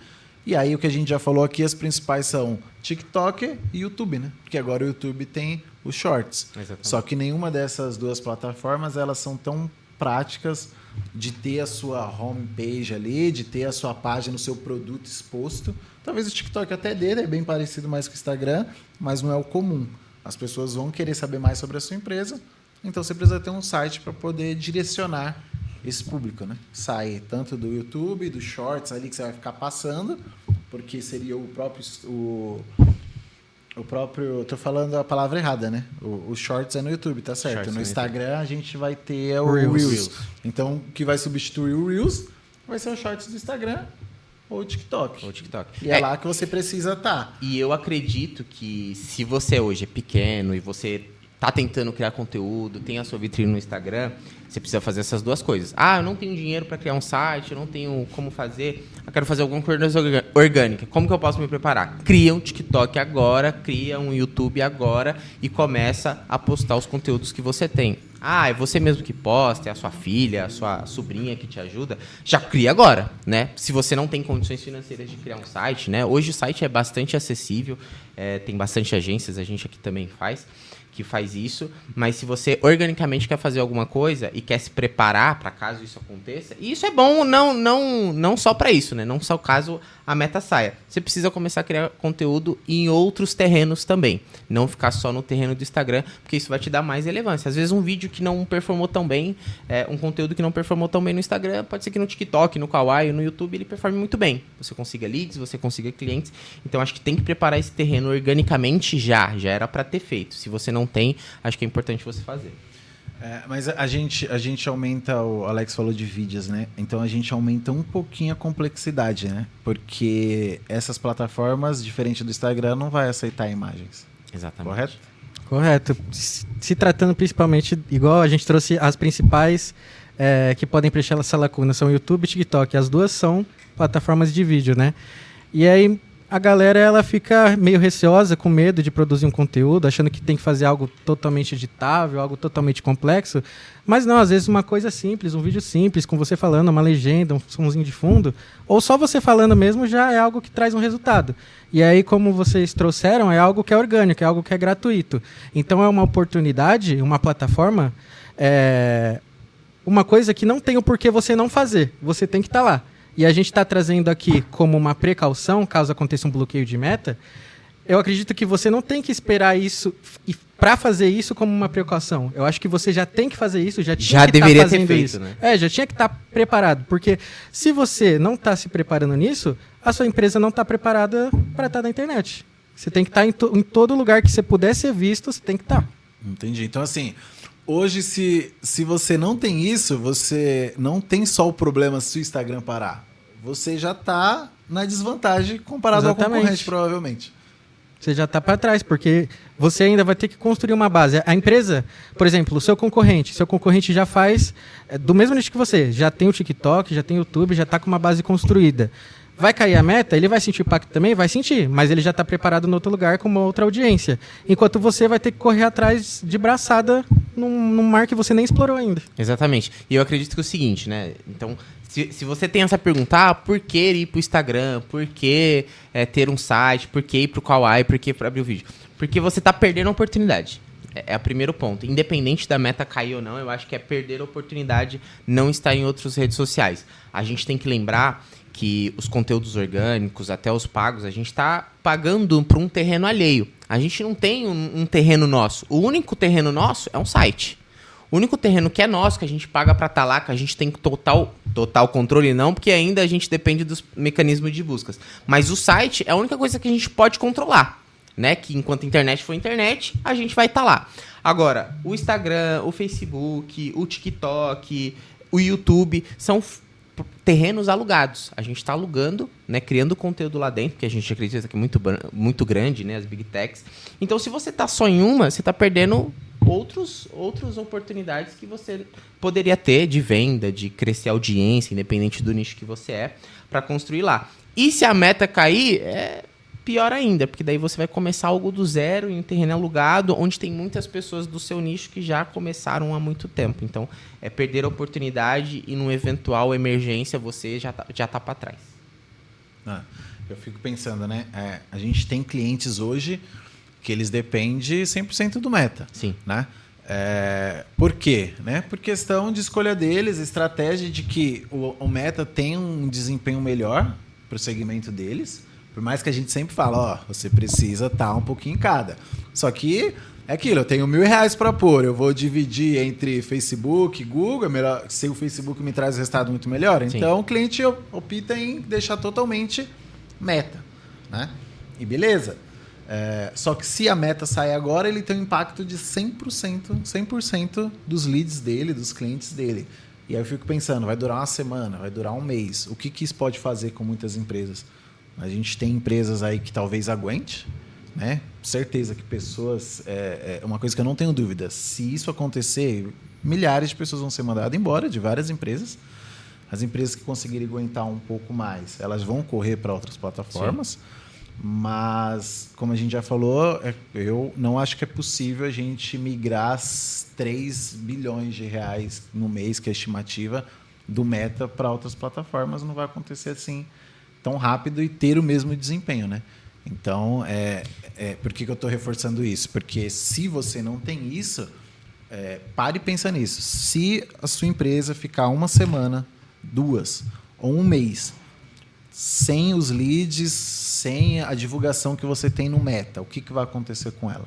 E aí o que a gente já falou aqui, as principais são TikTok e YouTube, né? Porque agora o YouTube tem os Shorts. Exatamente. Só que nenhuma dessas duas plataformas elas são tão práticas de ter a sua homepage ali, de ter a sua página, o seu produto exposto. Talvez o TikTok até dele é bem parecido mais com o Instagram, mas não é o comum. As pessoas vão querer saber mais sobre a sua empresa, então você precisa ter um site para poder direcionar esse público, né? Sai tanto do YouTube, do Shorts ali que você vai ficar passando, porque seria o próprio... Estou falando a palavra errada, né? O Shorts é no YouTube, tá certo? Shorts no Instagram a gente vai ter o Reels. Reels. Então, o que vai substituir o Reels vai ser o Shorts do Instagram ou o TikTok. E é lá que você precisa estar. E eu acredito que se você hoje é pequeno e você está tentando criar conteúdo, tem a sua vitrine no Instagram, Você precisa fazer essas duas coisas. Ah, eu não tenho dinheiro para criar um site, eu não tenho como fazer, eu quero fazer alguma coisa orgânica. Como que eu posso me preparar? Cria um TikTok agora, cria um YouTube agora e começa a postar os conteúdos que você tem. Ah, é você mesmo que posta, é a sua filha, a sua sobrinha que te ajuda. Já cria agora, né? Se você não tem condições financeiras de criar um site, né? Hoje o site é bastante acessível, tem bastante agências, a gente aqui também que faz isso, mas se você organicamente quer fazer alguma coisa e quer se preparar para caso isso aconteça, e isso é bom não só para isso, né? Não só caso a meta saia. Você precisa começar a criar conteúdo em outros terrenos também, não ficar só no terreno do Instagram, porque isso vai te dar mais relevância. Às vezes um vídeo que não performou tão bem, um conteúdo que não performou tão bem no Instagram, pode ser que no TikTok, no Kawaii, no YouTube ele performe muito bem. Você consiga leads, você consiga clientes. Então acho que tem que preparar esse terreno organicamente já era para ter feito. Se você não tem, acho que é importante você fazer. Mas a gente aumenta, o Alex falou de vídeos, né? Então a gente aumenta um pouquinho a complexidade, né? Porque essas plataformas, diferente do Instagram, não vai aceitar imagens. Exatamente. Correto? Correto. Se tratando principalmente, igual a gente trouxe as principais que podem preencher essa lacuna, são YouTube e TikTok. As duas são plataformas de vídeo, né? E aí a galera ela fica meio receosa, com medo de produzir um conteúdo, achando que tem que fazer algo totalmente editável, algo totalmente complexo. Mas não, às vezes uma coisa simples, um vídeo simples, com você falando, uma legenda, um somzinho de fundo, ou só você falando mesmo já é algo que traz um resultado. E aí, como vocês trouxeram, é algo que é orgânico, é algo que é gratuito. Então é uma oportunidade, uma plataforma, uma coisa que não tem o porquê você não fazer. Você tem que estar lá. E a gente está trazendo aqui como uma precaução, caso aconteça um bloqueio de meta. Eu acredito que você não tem que esperar isso para fazer isso como uma precaução. Eu acho que você já tem que fazer isso, já tinha que estar fazendo feito, isso. Né? Já tinha que estar preparado. Porque se você não está se preparando nisso, a sua empresa não está preparada para estar na internet. Você tem que estar em todo lugar que você puder ser visto, você tem que estar. Entendi. Então, assim, hoje, se você não tem isso, você não tem só o problema se o Instagram parar. Você já está na desvantagem comparado ao concorrente, provavelmente. Você já está para trás, porque você ainda vai ter que construir uma base. A empresa, por exemplo, o seu concorrente já faz do mesmo nicho que você. Já tem o TikTok, já tem o YouTube, já está com uma base construída. Vai cair a meta, ele vai sentir impacto também? Vai sentir, mas ele já está preparado em outro lugar com uma outra audiência. Enquanto você vai ter que correr atrás de braçada num mar que você nem explorou ainda. Exatamente. E eu acredito que é o seguinte, né? Então, se você tem essa pergunta, por que ir para o Instagram? Por que ter um site? Por que ir para o Kawaii? Por que abrir o vídeo? Porque você está perdendo a oportunidade. É o primeiro ponto. Independente da meta cair ou não, eu acho que é perder a oportunidade não estar em outras redes sociais. A gente tem que lembrar que os conteúdos orgânicos, até os pagos, a gente está pagando para um terreno alheio. A gente não tem um terreno nosso. O único terreno nosso é um site. O único terreno que é nosso, que a gente paga para estar lá, que a gente tem total controle, não, porque ainda a gente depende dos mecanismos de buscas. Mas o site é a única coisa que a gente pode controlar, né? Que enquanto a internet for internet, a gente vai estar lá. Agora, o Instagram, o Facebook, o TikTok, o YouTube, são terrenos alugados. A gente está alugando, né, criando conteúdo lá dentro, porque a gente acredita que é muito grande, né, as Big Techs. Então, se você está só em uma, você está perdendo outras oportunidades que você poderia ter de venda, de crescer a audiência, independente do nicho que você para construir lá. E se a meta cair, pior ainda, porque daí você vai começar algo do zero em um terreno alugado, onde tem muitas pessoas do seu nicho que já começaram há muito tempo. Então, é perder a oportunidade e, numa eventual emergência, você já tá para trás. Eu fico pensando, né? A gente tem clientes hoje que eles dependem 100% do Meta. Sim. Né? Por quê? Né? Por questão de escolha deles, estratégia de que o Meta tem um desempenho melhor para o segmento deles. Por mais que a gente sempre fala, você precisa estar um pouquinho em cada. Só que é aquilo, eu tenho R$1.000 para pôr, eu vou dividir entre Facebook, Google, é melhor, se o Facebook me traz resultado muito melhor. Sim. Então o cliente opta em deixar totalmente Meta. Né? E beleza. Só que se a meta sai agora, ele tem um impacto de 100% dos leads dele, dos clientes dele. E aí eu fico pensando, vai durar uma semana, vai durar um mês. O que isso pode fazer com muitas empresas? A gente tem empresas aí que talvez aguente, né? Certeza que pessoas... É uma coisa que eu não tenho dúvida. Se isso acontecer, milhares de pessoas vão ser mandadas embora de várias empresas. As empresas que conseguirem aguentar um pouco mais, elas vão correr para outras plataformas. Sim. Mas, como a gente já falou, eu não acho que é possível a gente migrar 3 bilhões de reais no mês, que é a estimativa do Meta, para outras plataformas. Não vai acontecer assim tão rápido e ter o mesmo desempenho, né? Então, por que eu estou reforçando isso? Porque se você não tem isso, pare e pensa nisso. Se a sua empresa ficar uma semana, 2 ou um mês sem os leads, sem a divulgação que você tem no Meta, o que vai acontecer com ela?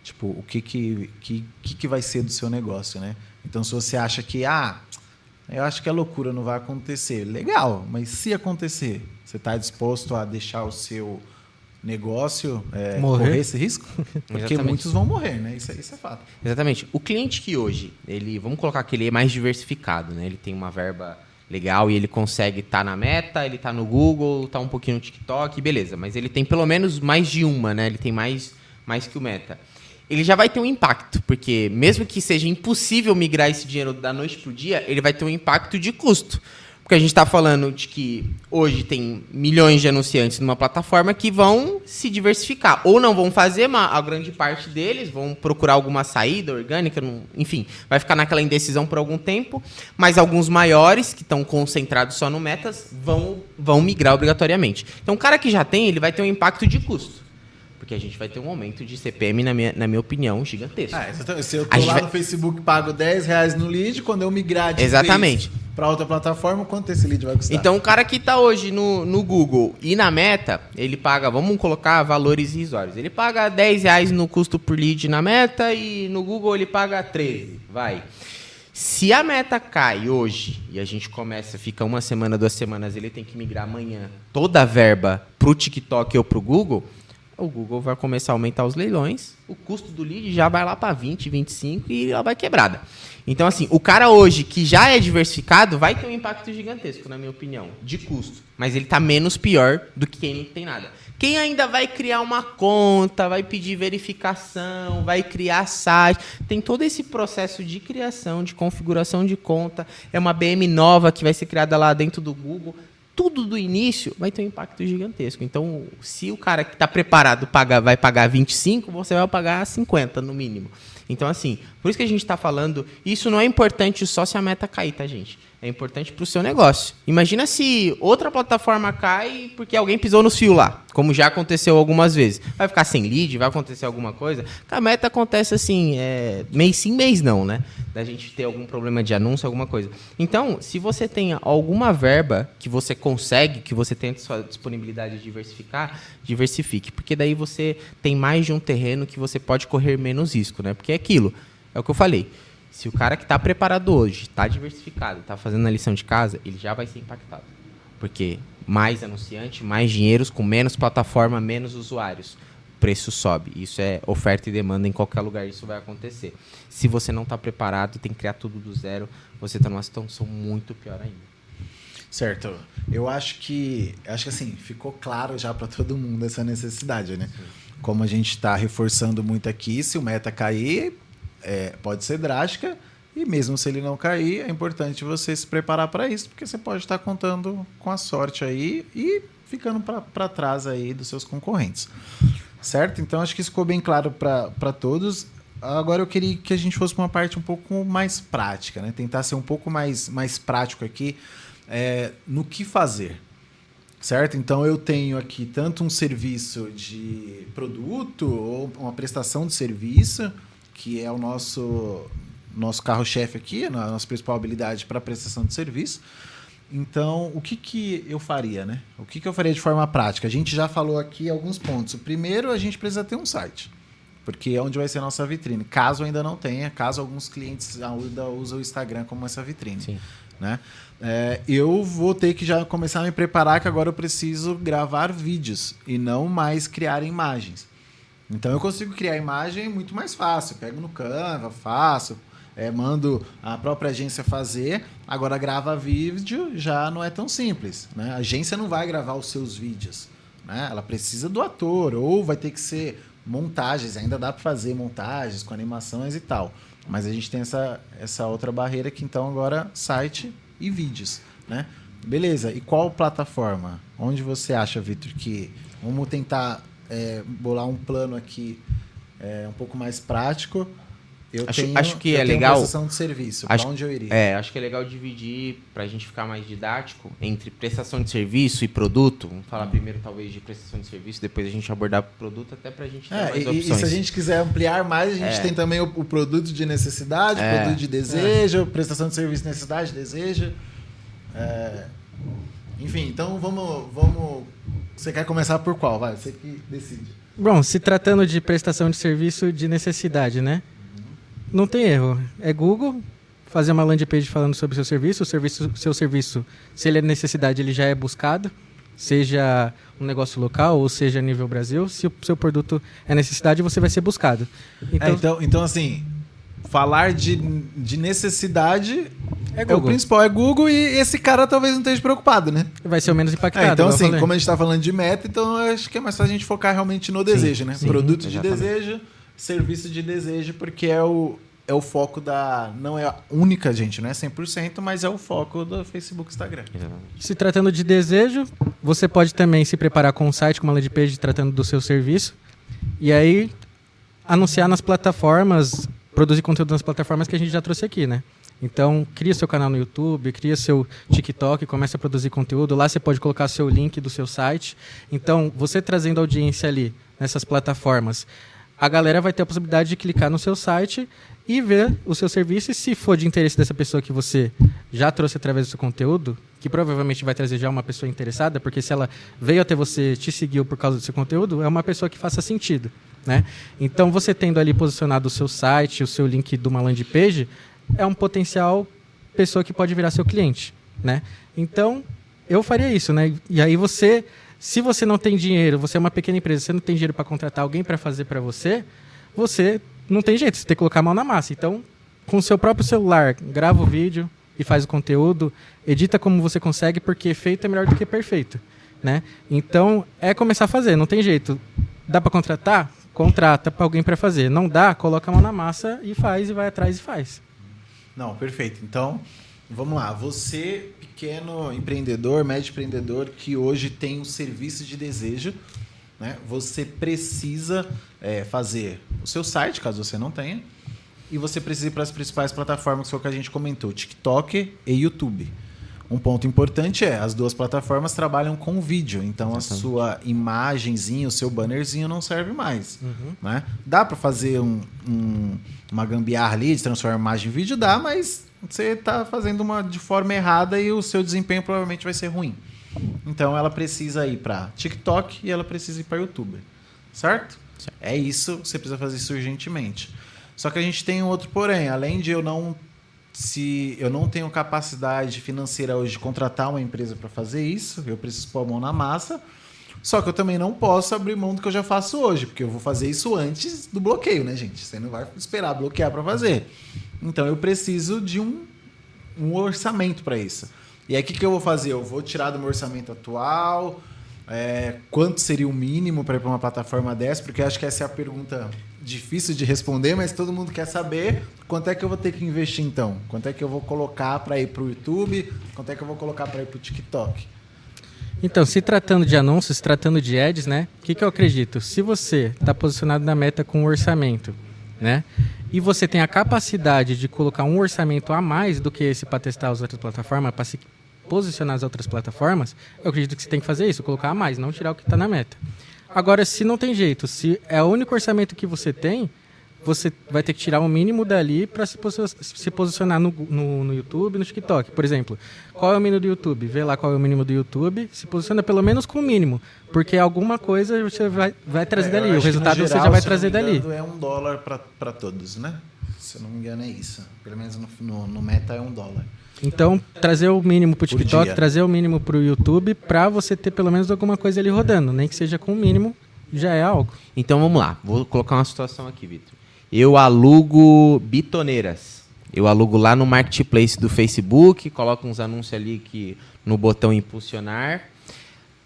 Tipo, o que vai ser do seu negócio, né? Então, se você acha que, eu acho que a loucura não vai acontecer, legal, mas se acontecer, você está disposto a deixar o seu negócio correr esse risco? Porque Exatamente. Muitos vão morrer, né? Isso é fato. Exatamente. O cliente que hoje, vamos colocar que ele é mais diversificado, né? Ele tem uma verba legal e ele consegue estar na Meta, ele está no Google, está um pouquinho no TikTok, beleza. Mas ele tem pelo menos mais de uma, né? Ele tem mais que o Meta. Ele já vai ter um impacto, porque mesmo que seja impossível migrar esse dinheiro da noite para o dia, ele vai ter um impacto de custo. Porque a gente está falando de que hoje tem milhões de anunciantes numa plataforma que vão se diversificar. Ou não vão fazer, a grande parte deles vão procurar alguma saída orgânica, enfim, vai ficar naquela indecisão por algum tempo. Mas alguns maiores, que estão concentrados só no Metas, vão migrar obrigatoriamente. Então, o cara que já tem, ele vai ter um impacto de custo. Porque a gente vai ter um aumento de CPM, na minha opinião, gigantesco. Se eu estou lá no Facebook, pago R$10 no lead, quando eu migrar de exatamente para outra plataforma, quanto esse lead vai custar? Então, o cara que está hoje no Google e na Meta, ele paga, vamos colocar valores irrisórios, ele paga R$10 no custo por lead na Meta e no Google ele paga 13, vai. Se a Meta cai hoje e a gente fica uma semana, 2 semanas, ele tem que migrar amanhã toda a verba para o TikTok ou para o Google vai começar a aumentar os leilões, o custo do lead já vai lá para 20, 25 e ela vai quebrada. Então, assim, o cara hoje que já é diversificado vai ter um impacto gigantesco, na minha opinião, de custo. Mas ele está menos pior do que quem não tem nada. Quem ainda vai criar uma conta, vai pedir verificação, vai criar site, tem todo esse processo de criação, de configuração de conta, é uma BM nova que vai ser criada lá dentro do Google. Tudo do início vai ter um impacto gigantesco. Então, se o cara que está preparado vai pagar 25, você vai pagar 50 no mínimo. Então, assim, por isso que a gente está falando, isso não é importante só se a Meta cair, tá, gente? É importante para o seu negócio. Imagina se outra plataforma cai porque alguém pisou no fio lá, como já aconteceu algumas vezes. Vai ficar sem lead, vai acontecer alguma coisa? Com a Meta acontece assim, mês sim, mês não, né? Da gente ter algum problema de anúncio, alguma coisa. Então, se você tem alguma verba que você consegue, que você tem a sua disponibilidade de diversificar, diversifique. Porque daí você tem mais de um terreno que você pode correr menos risco, né? Porque é aquilo, é o que eu falei. Se o cara que está preparado hoje, está diversificado, está fazendo a lição de casa, ele já vai ser impactado. Porque mais anunciante, mais dinheiros, com menos plataforma, menos usuários. O preço sobe. Isso é oferta e demanda, em qualquer lugar isso vai acontecer. Se você não está preparado, tem que criar tudo do zero, você está numa situação muito pior ainda. Certo. Eu acho que assim, ficou claro já para todo mundo essa necessidade, né? Sim. Como a gente está reforçando muito aqui, se o Meta cair... pode ser drástica e mesmo se ele não cair, é importante você se preparar para isso, porque você pode estar contando com a sorte aí e ficando para trás aí dos seus concorrentes. Certo? Então, acho que isso ficou bem claro para todos. Agora, eu queria que a gente fosse para uma parte um pouco mais prática, né? Tentar ser um pouco mais prático aqui no que fazer. Certo? Então, eu tenho aqui tanto um serviço de produto ou uma prestação de serviço, que é o nosso carro-chefe aqui, a nossa principal habilidade para prestação de serviço. Então, o que eu faria, né? O que eu faria de forma prática? A gente já falou aqui alguns pontos. O primeiro, a gente precisa ter um site, porque é onde vai ser a nossa vitrine. Caso ainda não tenha, caso alguns clientes ainda usam o Instagram como essa vitrine. Sim. Né? Eu vou ter que já começar a me preparar, que agora eu preciso gravar vídeos e não mais criar imagens. Então, eu consigo criar imagem muito mais fácil. Eu pego no Canva, faço, mando a própria agência fazer. Agora, gravar vídeo já não é tão simples, né? A agência não vai gravar os seus vídeos, né? Ela precisa do ator, ou vai ter que ser montagens, ainda dá para fazer montagens com animações e tal. Mas a gente tem essa outra barreira que então agora site e vídeos, né? Beleza, e qual plataforma? Onde você acha, Vitor, que... Vamos tentar bolar um plano aqui um pouco mais prático. Acho que é legal. Prestação de serviço. Para onde eu iria? Acho que é legal dividir, para a gente ficar mais didático, entre prestação de serviço e produto. Vamos falar primeiro, talvez, de prestação de serviço, depois a gente abordar o produto, até para a gente ter mais opções. E se a gente quiser ampliar mais, a gente tem também o produto de necessidade, produto de desejo, prestação de serviço, necessidade, desejo. Enfim, então vamos. Você quer começar por qual? Vai, você que decide. Bom, se tratando de prestação de serviço de necessidade, né? Não tem erro. É Google, fazer uma landing page falando sobre o seu serviço, se ele é necessidade, ele já é buscado, seja um negócio local ou seja a nível Brasil. Se o seu produto é necessidade, você vai ser buscado. Então assim, falar de necessidade é o principal, é Google, e esse cara talvez não esteja preocupado, né? Vai ser o menos impactado. Então assim, como a gente está falando de meta, então eu acho que é mais fácil a gente focar realmente no desejo, né? Sim, produto exatamente. De desejo, serviço de desejo, porque é o foco da... Não é a única, gente, não é 100%, mas é o foco do Facebook e Instagram. Se tratando de desejo, você pode também se preparar com um site, com uma landing page tratando do seu serviço, e aí anunciar nas plataformas, produzir conteúdo nas plataformas que a gente já trouxe aqui, né? Então, cria seu canal no YouTube, cria seu TikTok, começa a produzir conteúdo. Lá você pode colocar seu link do seu site. Então, você trazendo audiência ali nessas plataformas, a galera vai ter a possibilidade de clicar no seu site e ver o seu serviço. E se for de interesse dessa pessoa que você já trouxe através do seu conteúdo, que provavelmente vai trazer já uma pessoa interessada, porque se ela veio até você, te seguiu por causa do seu conteúdo, é uma pessoa que faça sentido, né? Então, você tendo ali posicionado o seu site, o seu link de uma landing page, é um potencial pessoa que pode virar seu cliente, né? Então, eu faria isso, né? E aí você, se você não tem dinheiro, você é uma pequena empresa, você não tem dinheiro para contratar alguém para fazer para você, você não tem jeito, você tem que colocar a mão na massa. Então, com o seu próprio celular, grava o vídeo e faz o conteúdo, edita como você consegue, porque feito é melhor do que perfeito, né? Então, é começar a fazer, não tem jeito. Dá para contratar? Contrata para alguém para fazer. Não dá? Coloca a mão na massa e faz, e vai atrás e faz. Não, perfeito. Então, vamos lá. Você, pequeno empreendedor, médio empreendedor, que hoje tem um serviço de desejo, né? Você precisa fazer o seu site, caso você não tenha, e você precisa ir para as principais plataformas, que foi o que a gente comentou, TikTok e YouTube. Um ponto importante as duas plataformas trabalham com vídeo, então exatamente. A sua imagenzinha, o seu bannerzinho não serve mais. Né? Dá para fazer uma gambiarra ali de transformar imagem em vídeo, dá, mas você está fazendo de forma errada e o seu desempenho provavelmente vai ser ruim. Então ela precisa ir para TikTok e ela precisa ir para YouTube, certo? É isso, você precisa fazer isso urgentemente. Só que a gente tem um outro porém, além de se eu não tenho capacidade financeira hoje de contratar uma empresa para fazer isso, eu preciso pôr a mão na massa, só que eu também não posso abrir mão do que eu já faço hoje, porque eu vou fazer isso antes do bloqueio, né, gente? Você não vai esperar bloquear para fazer. Então, eu preciso de um orçamento para isso. E aí, o que eu vou fazer? Eu vou tirar do meu orçamento atual, quanto seria o mínimo para ir para uma plataforma dessa, porque eu acho que essa é a pergunta difícil de responder, mas todo mundo quer saber quanto é que eu vou ter que investir então, quanto é que eu vou colocar para ir para o YouTube, quanto é que eu vou colocar para ir para o TikTok. Então, se tratando de anúncios, se tratando de ads, né? O que eu acredito? Se você está posicionado na meta com um orçamento, né? E você tem a capacidade de colocar um orçamento a mais do que esse para testar as outras plataformas, para se posicionar as outras plataformas, eu acredito que você tem que fazer isso, colocar a mais, não tirar o que está na meta. Agora, se não tem jeito, se é o único orçamento que você tem, você vai ter que tirar o mínimo dali para se posicionar no YouTube, no TikTok. Por exemplo, qual é o mínimo do YouTube? Vê lá qual é o mínimo do YouTube, se posiciona pelo menos com o mínimo, porque alguma coisa você vai trazer dali, o resultado geral, você já vai trazer dali. É $1 para todos, né? Se eu não me engano é isso. Pelo menos no Meta é $1. Então, trazer o mínimo para o TikTok, trazer o mínimo para o YouTube, para você ter pelo menos alguma coisa ali rodando, nem que seja com o mínimo, já é algo. Então, vamos lá. Vou colocar uma situação aqui, Vitor. Eu alugo bitoneiras. Eu alugo lá no Marketplace do Facebook, coloco uns anúncios ali no botão impulsionar.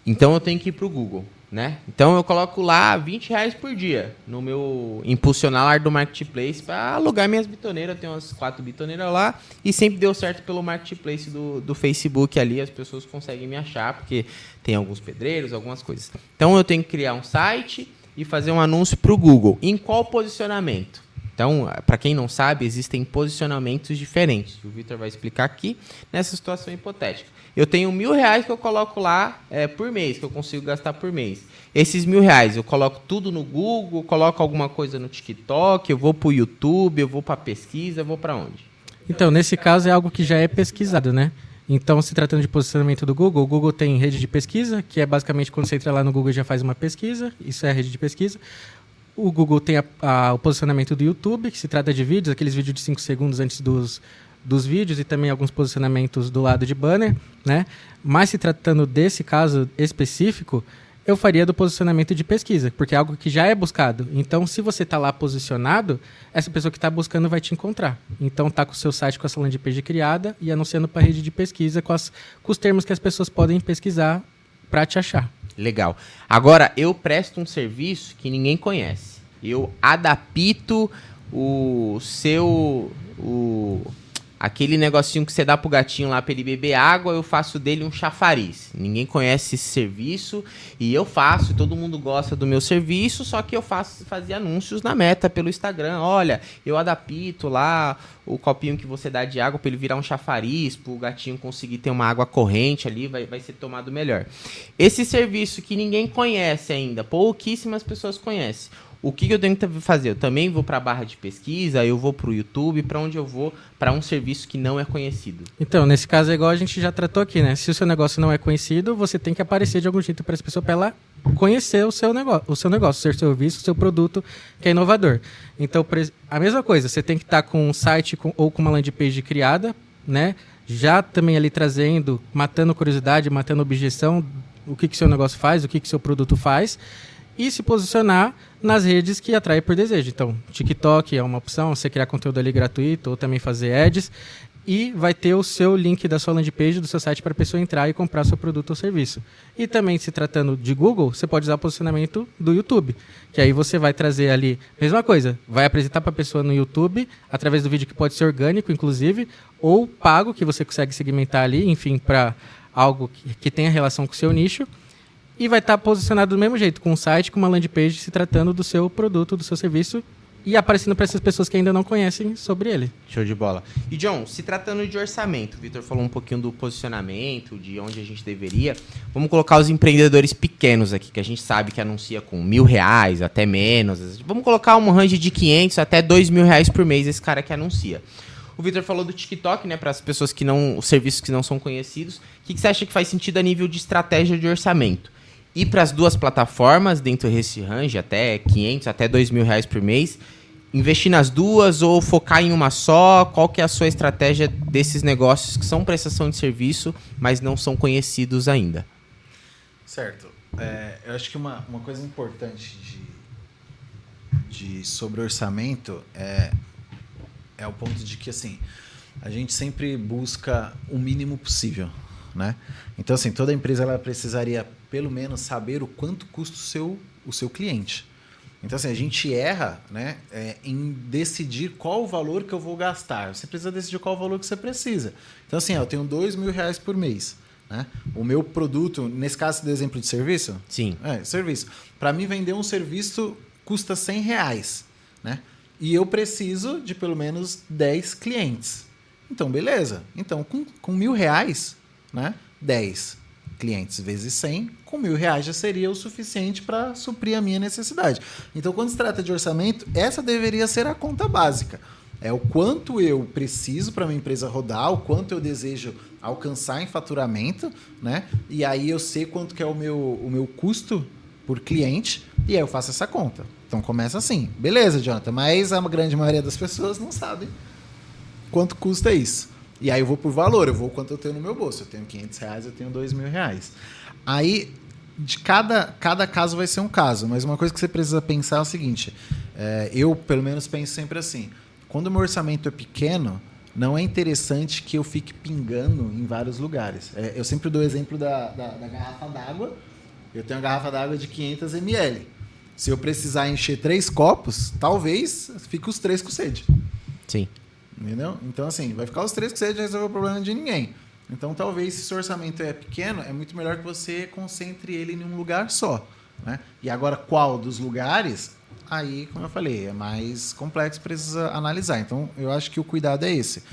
Então, eu tenho que ir para o Google. né? Então eu coloco lá R$20 por dia no meu impulsionar do Marketplace para alugar minhas bitoneiras. Eu tenho umas 4 bitoneiras lá e sempre deu certo pelo Marketplace do Facebook ali. As pessoas conseguem me achar porque tem alguns pedreiros, algumas coisas. Então eu tenho que criar um site e fazer um anúncio para o Google. Em qual posicionamento? Então, para quem não sabe, existem posicionamentos diferentes. O Vitor vai explicar aqui nessa situação hipotética. Eu tenho R$1.000 que eu coloco lá por mês, que eu consigo gastar por mês. Esses R$1.000 eu coloco tudo no Google, coloco alguma coisa no TikTok, eu vou para o YouTube, eu vou para pesquisa, eu vou para onde? Então, nesse caso é algo que já é pesquisado, né? Então, se tratando de posicionamento do Google, o Google tem rede de pesquisa, que é basicamente quando você entra lá no Google e já faz uma pesquisa, isso é a rede de pesquisa. O Google tem o posicionamento do YouTube, que se trata de vídeos, aqueles vídeos de 5 segundos antes dos vídeos e também alguns posicionamentos do lado de banner, né? Mas se tratando desse caso específico, eu faria do posicionamento de pesquisa, porque é algo que já é buscado. Então, se você está lá posicionado, essa pessoa que está buscando vai te encontrar. Então, está com o seu site com a sua landing page criada e anunciando para a rede de pesquisa com os termos que as pessoas podem pesquisar para te achar. Legal. Agora, eu presto um serviço que ninguém conhece. Eu adapto aquele negocinho que você dá pro gatinho lá para ele beber água, eu faço dele um chafariz. Ninguém conhece esse serviço e eu faço, todo mundo gosta do meu serviço, só que eu fazia anúncios na Meta pelo Instagram. Olha, eu adapto lá o copinho que você dá de água para ele virar um chafariz, para o gatinho conseguir ter uma água corrente ali, vai ser tomado melhor. Esse serviço que ninguém conhece ainda, pouquíssimas pessoas conhecem. O que eu tenho que fazer? Eu também vou para a barra de pesquisa, eu vou para o YouTube, para onde eu vou? Para um serviço que não é conhecido. Então, nesse caso é igual a gente já tratou aqui, né? Se o seu negócio não é conhecido, você tem que aparecer de algum jeito para essa pessoa, para ela conhecer o seu negócio, o seu serviço, o seu produto que é inovador. Então, a mesma coisa, você tem que estar com um site ou com uma landing page criada, né? Já também ali trazendo, matando curiosidade, matando objeção, o que seu negócio faz, o que seu produto faz, e se posicionar nas redes que atraem por desejo. Então, TikTok é uma opção, você criar conteúdo ali gratuito ou também fazer ads, e vai ter o seu link da sua landing page, do seu site, para a pessoa entrar e comprar seu produto ou serviço. E também, se tratando de Google, você pode usar o posicionamento do YouTube, que aí você vai trazer ali, mesma coisa, vai apresentar para a pessoa no YouTube, através do vídeo que pode ser orgânico, inclusive, ou pago, que você consegue segmentar ali, enfim, para algo que tenha relação com o seu nicho, e vai estar posicionado do mesmo jeito, com um site, com uma landing page, se tratando do seu produto, do seu serviço, e aparecendo para essas pessoas que ainda não conhecem sobre ele. Show de bola. E, John, se tratando de orçamento, o Vitor falou um pouquinho do posicionamento, de onde a gente deveria. Vamos colocar os empreendedores pequenos aqui, que a gente sabe que anuncia com R$1.000, até menos. Vamos colocar um range de 500 até R$2.000 por mês, esse cara que anuncia. O Vitor falou do TikTok, né, para as pessoas que não, os serviços que não são conhecidos. O que você acha que faz sentido a nível de estratégia de orçamento? Ir para as duas plataformas, dentro desse range, até 500, até R$2.000 por mês, investir nas duas ou focar em uma só? Qual que é a sua estratégia desses negócios que são prestação de serviço, mas não são conhecidos ainda? Certo. Eu acho que uma coisa importante sobre orçamento é o ponto de que, assim, a gente sempre busca o mínimo possível, né? Então, assim, toda empresa ela precisaria, pelo menos, saber o quanto custa o seu cliente. Então, assim, a gente erra, né, em decidir qual o valor que eu vou gastar. Você precisa decidir qual o valor que você precisa. Então, assim, eu tenho R$2.000 por mês, né? O meu produto, nesse caso do exemplo de serviço? Sim. Serviço. Para mim, vender um serviço custa R$100, né? E eu preciso de pelo menos 10 clientes. Então, beleza. Então, com R$1.000, né, 10 clientes vezes 100, com R$1.000 já seria o suficiente para suprir a minha necessidade. Então, quando se trata de orçamento, essa deveria ser a conta básica. É o quanto eu preciso para minha empresa rodar, o quanto eu desejo alcançar em faturamento, né? E aí eu sei quanto que é o meu custo por cliente e aí eu faço essa conta. Então, começa assim. Beleza, Jonathan, mas a grande maioria das pessoas não sabe quanto custa isso. E aí eu vou por valor, eu vou quanto eu tenho no meu bolso. Eu tenho R$500, eu tenho R$2.000. Aí, de cada caso vai ser um caso, mas uma coisa que você precisa pensar é o seguinte, eu, pelo menos, penso sempre assim, quando o meu orçamento é pequeno, não é interessante que eu fique pingando em vários lugares. Eu sempre dou o exemplo da garrafa d'água, eu tenho uma garrafa d'água de 500 ml. Se eu precisar encher 3 copos, talvez fique os 3 com sede. Sim. Entendeu? Então, assim, vai ficar os 3 com sede e resolver o problema de ninguém. Então, talvez, se seu orçamento é pequeno, é muito melhor que você concentre ele em um lugar só. Né? E agora, qual dos lugares? Aí, como eu falei, é mais complexo, precisa analisar. Então, eu acho que o cuidado é esse.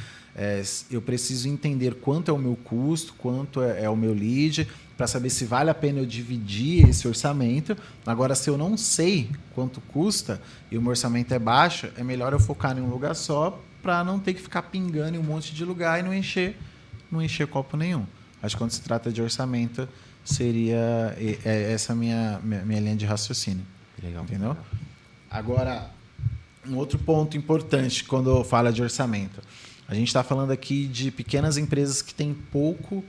Eu preciso entender quanto é o meu custo, quanto é o meu lead, para saber se vale a pena eu dividir esse orçamento. Agora, se eu não sei quanto custa e o meu orçamento é baixo, é melhor eu focar em um lugar só para não ter que ficar pingando em um monte de lugar e não encher copo nenhum. Acho que quando se trata de orçamento, seria essa minha linha de raciocínio. Legal. Entendeu? Agora, um outro ponto importante quando fala de orçamento. A gente está falando aqui de pequenas empresas que têm pouco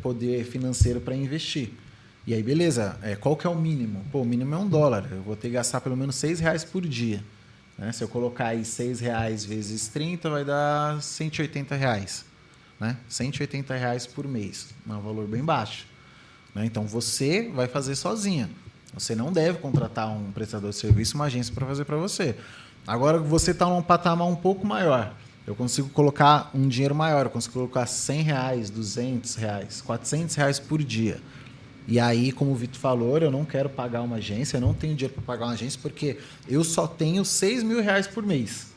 poder financeiro para investir. E aí, beleza, qual que é o mínimo? Pô, o mínimo é $1. Eu vou ter que gastar pelo menos R$6 por dia. Né? Se eu colocar aí R$6 vezes 30, vai dar R$180. Né? R$180 por mês. É um valor bem baixo. Né? Então, você vai fazer sozinha. Você não deve contratar um prestador de serviço, uma agência para fazer para você. Agora, você está num patamar um pouco maior. Eu consigo colocar um dinheiro maior. Eu consigo colocar R$100, R$200, R$400 por dia. E aí, como o Vitor falou, eu não quero pagar uma agência, eu não tenho dinheiro para pagar uma agência, porque eu só tenho R$6.000 por mês.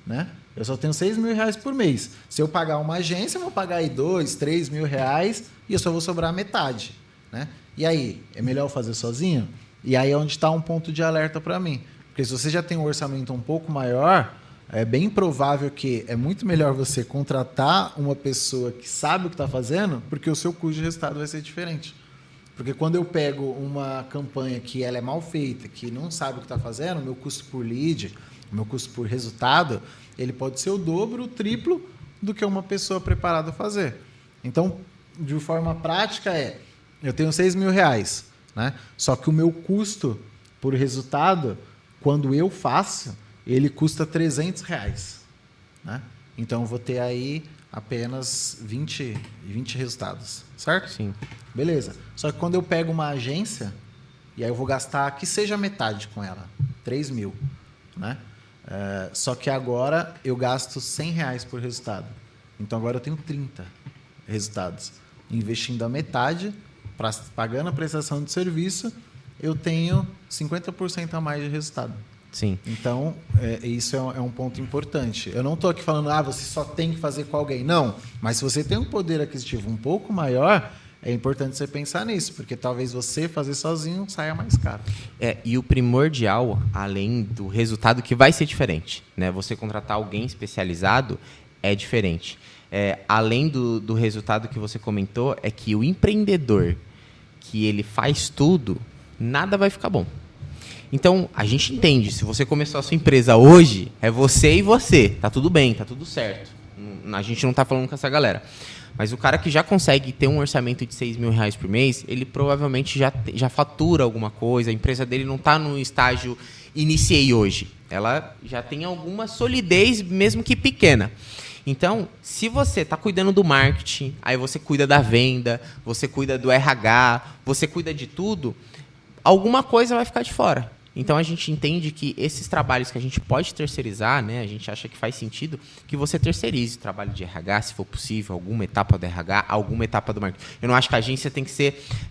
Né? Eu só tenho R$6.000 por mês. Se eu pagar uma agência, eu vou pagar aí R$2.000, R$3.000 e eu só vou sobrar metade. Né? E aí, é melhor eu fazer sozinho? E aí é onde está um ponto de alerta para mim. Porque se você já tem um orçamento um pouco maior, é bem provável que é muito melhor você contratar uma pessoa que sabe o que está fazendo, porque o seu custo de resultado vai ser diferente. Porque quando eu pego uma campanha que ela é mal feita, que não sabe o que está fazendo, o meu custo por lead, o meu custo por resultado, ele pode ser o dobro, o triplo do que uma pessoa preparada a fazer. Então, de forma prática eu tenho R$6.000, né? Só que o meu custo por resultado, quando eu faço, ele custa R$300. Né? Então, eu vou ter aí apenas 20 resultados, certo? Sim. Beleza. Só que quando eu pego uma agência, e aí eu vou gastar, que seja metade com ela, 3.000. Né? Só que agora eu gasto R$100 por resultado. Então, agora eu tenho 30 resultados. Investindo a metade, pagando a prestação de serviço, eu tenho 50% a mais de resultado. Sim. Então, isso é um ponto importante. Eu não estou aqui falando, você só tem que fazer com alguém. Não, mas se você tem um poder aquisitivo um pouco maior, é importante você pensar nisso, porque talvez você fazer sozinho saia mais caro. E o primordial, além do resultado, que vai ser diferente, né? Você contratar alguém especializado é diferente. Além do resultado que você comentou, é que o empreendedor que ele faz tudo, nada vai ficar bom. Então, a gente entende, se você começou a sua empresa hoje, é você e você. Tá tudo bem, tá tudo certo. A gente não tá falando com essa galera. Mas o cara que já consegue ter um orçamento de R$6.000 por mês, ele provavelmente já fatura alguma coisa, a empresa dele não está no estágio iniciei hoje. Ela já tem alguma solidez, mesmo que pequena. Então, se você está cuidando do marketing, aí você cuida da venda, você cuida do RH, você cuida de tudo, alguma coisa vai ficar de fora. Então, a gente entende que esses trabalhos que a gente pode terceirizar, né, a gente acha que faz sentido que você terceirize o trabalho de RH, se for possível, alguma etapa do RH, alguma etapa do marketing. Eu não acho que a agência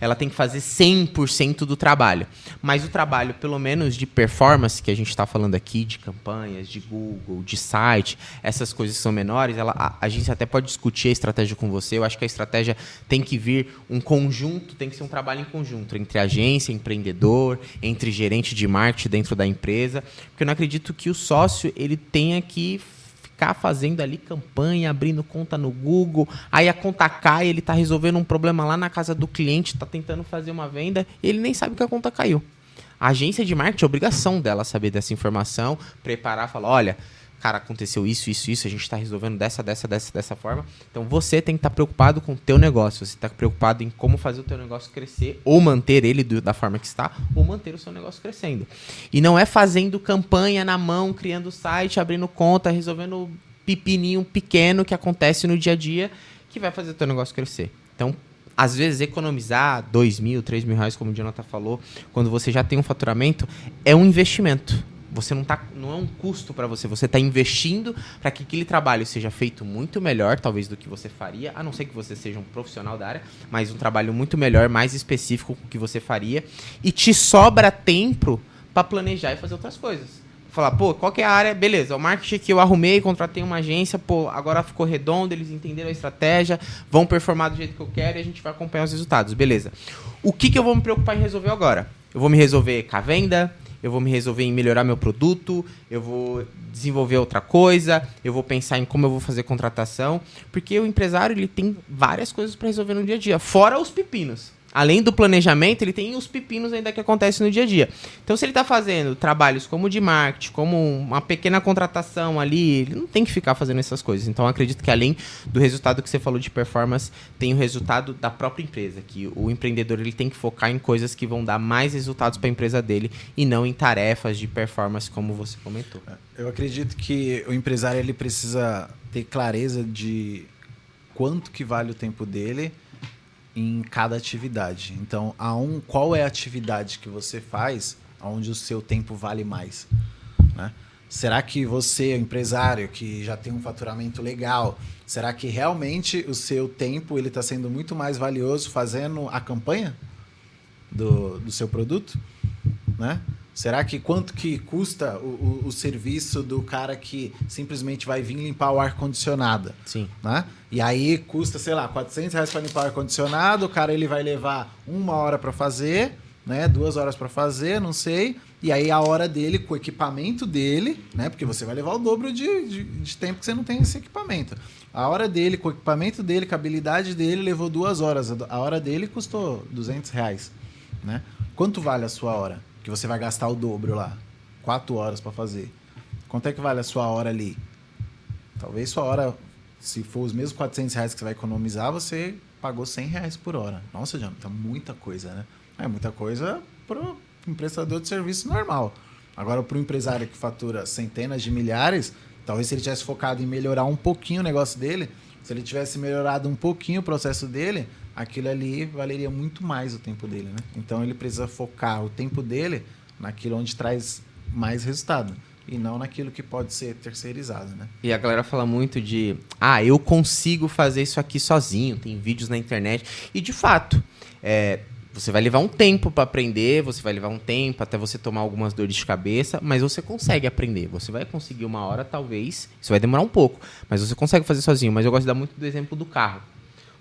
ela tem que fazer 100% do trabalho. Mas o trabalho, pelo menos de performance, que a gente está falando aqui, de campanhas, de Google, de site, essas coisas que são menores, a agência até pode discutir a estratégia com você. Eu acho que a estratégia tem que vir um conjunto, tem que ser um trabalho em conjunto, entre agência, empreendedor, entre gerente de marketing dentro da empresa, porque eu não acredito que o sócio ele tenha que ficar fazendo ali campanha, abrindo conta no Google, aí a conta cai, ele está resolvendo um problema lá na casa do cliente, está tentando fazer uma venda, e ele nem sabe que a conta caiu. A agência de marketing é obrigação dela saber dessa informação, preparar, falar, olha, cara, aconteceu isso, a gente está resolvendo dessa forma. Então, você tem que estar preocupado com o teu negócio. Você está preocupado em como fazer o teu negócio crescer, ou manter ele da forma que está, ou manter o seu negócio crescendo. E não é fazendo campanha na mão, criando site, abrindo conta, resolvendo pepininho pequeno que acontece no dia a dia, que vai fazer o teu negócio crescer. Então, às vezes, economizar 2 mil, 3 mil reais, como o Jonathan falou, quando você já tem um faturamento, é um investimento. Você não é um custo para você. Você está investindo para que aquele trabalho seja feito muito melhor, talvez, do que você faria, a não ser que você seja um profissional da área, mas um trabalho muito melhor, mais específico do que você faria. E te sobra tempo para planejar e fazer outras coisas. Falar, pô, qual que é a área? Beleza, o marketing que eu arrumei, contratei uma agência, pô, agora ficou redondo, eles entenderam a estratégia, vão performar do jeito que eu quero e a gente vai acompanhar os resultados. Beleza. O que eu vou me preocupar em resolver agora? Eu vou me resolver com a venda, eu vou me resolver em melhorar meu produto, eu vou desenvolver outra coisa, eu vou pensar em como eu vou fazer contratação, porque o empresário ele tem várias coisas para resolver no dia a dia, fora os pepinos. Além do planejamento, ele tem os pepinos ainda que acontecem no dia a dia. Então, se ele está fazendo trabalhos como de marketing, como uma pequena contratação ali, ele não tem que ficar fazendo essas coisas. Então, eu acredito que além do resultado que você falou de performance, tem o resultado da própria empresa, que o empreendedor ele tem que focar em coisas que vão dar mais resultados para a empresa dele e não em tarefas de performance, como você comentou. Eu acredito que o empresário ele precisa ter clareza de quanto que vale o tempo dele em cada atividade. Então, qual é a atividade que você faz onde o seu tempo vale mais? Né? Será que você, empresário, que já tem um faturamento legal, será que realmente o seu tempo ele está sendo muito mais valioso fazendo a campanha do seu produto? Né? Será que quanto que custa o serviço do cara que simplesmente vai vir limpar o ar-condicionado? Sim. Né? E aí custa, sei lá, R$400 para limpar o ar-condicionado, o cara ele vai levar 1 hora para fazer, né? 2 horas para fazer, não sei. E aí a hora dele, com o equipamento dele, né? Porque você vai levar o dobro de tempo que você não tem esse equipamento. A hora dele, com o equipamento dele, com a habilidade dele, levou 2 horas. A hora dele custou R$200, né? Quanto vale a sua hora? Que você vai gastar o dobro lá. 4 horas para fazer. Quanto é que vale a sua hora ali? Talvez sua hora, se for os mesmos R$400 que você vai economizar, você pagou R$100 por hora. Nossa, Jonathan, muita coisa, né? É muita coisa para o prestador de serviço normal. Agora, para o empresário que fatura centenas de milhares, talvez se ele tivesse focado em melhorar um pouquinho o negócio dele, se ele tivesse melhorado um pouquinho o processo dele, aquilo ali valeria muito mais o tempo dele, né? Então ele precisa focar o tempo dele naquilo onde traz mais resultado e não naquilo que pode ser terceirizado, né? E a galera fala muito de eu consigo fazer isso aqui sozinho, tem vídeos na internet. E de fato, você vai levar um tempo para aprender, você vai levar um tempo até você tomar algumas dores de cabeça, mas você consegue aprender. Você vai conseguir 1 hora, talvez, isso vai demorar um pouco, mas você consegue fazer sozinho. Mas eu gosto de dar muito do exemplo do carro.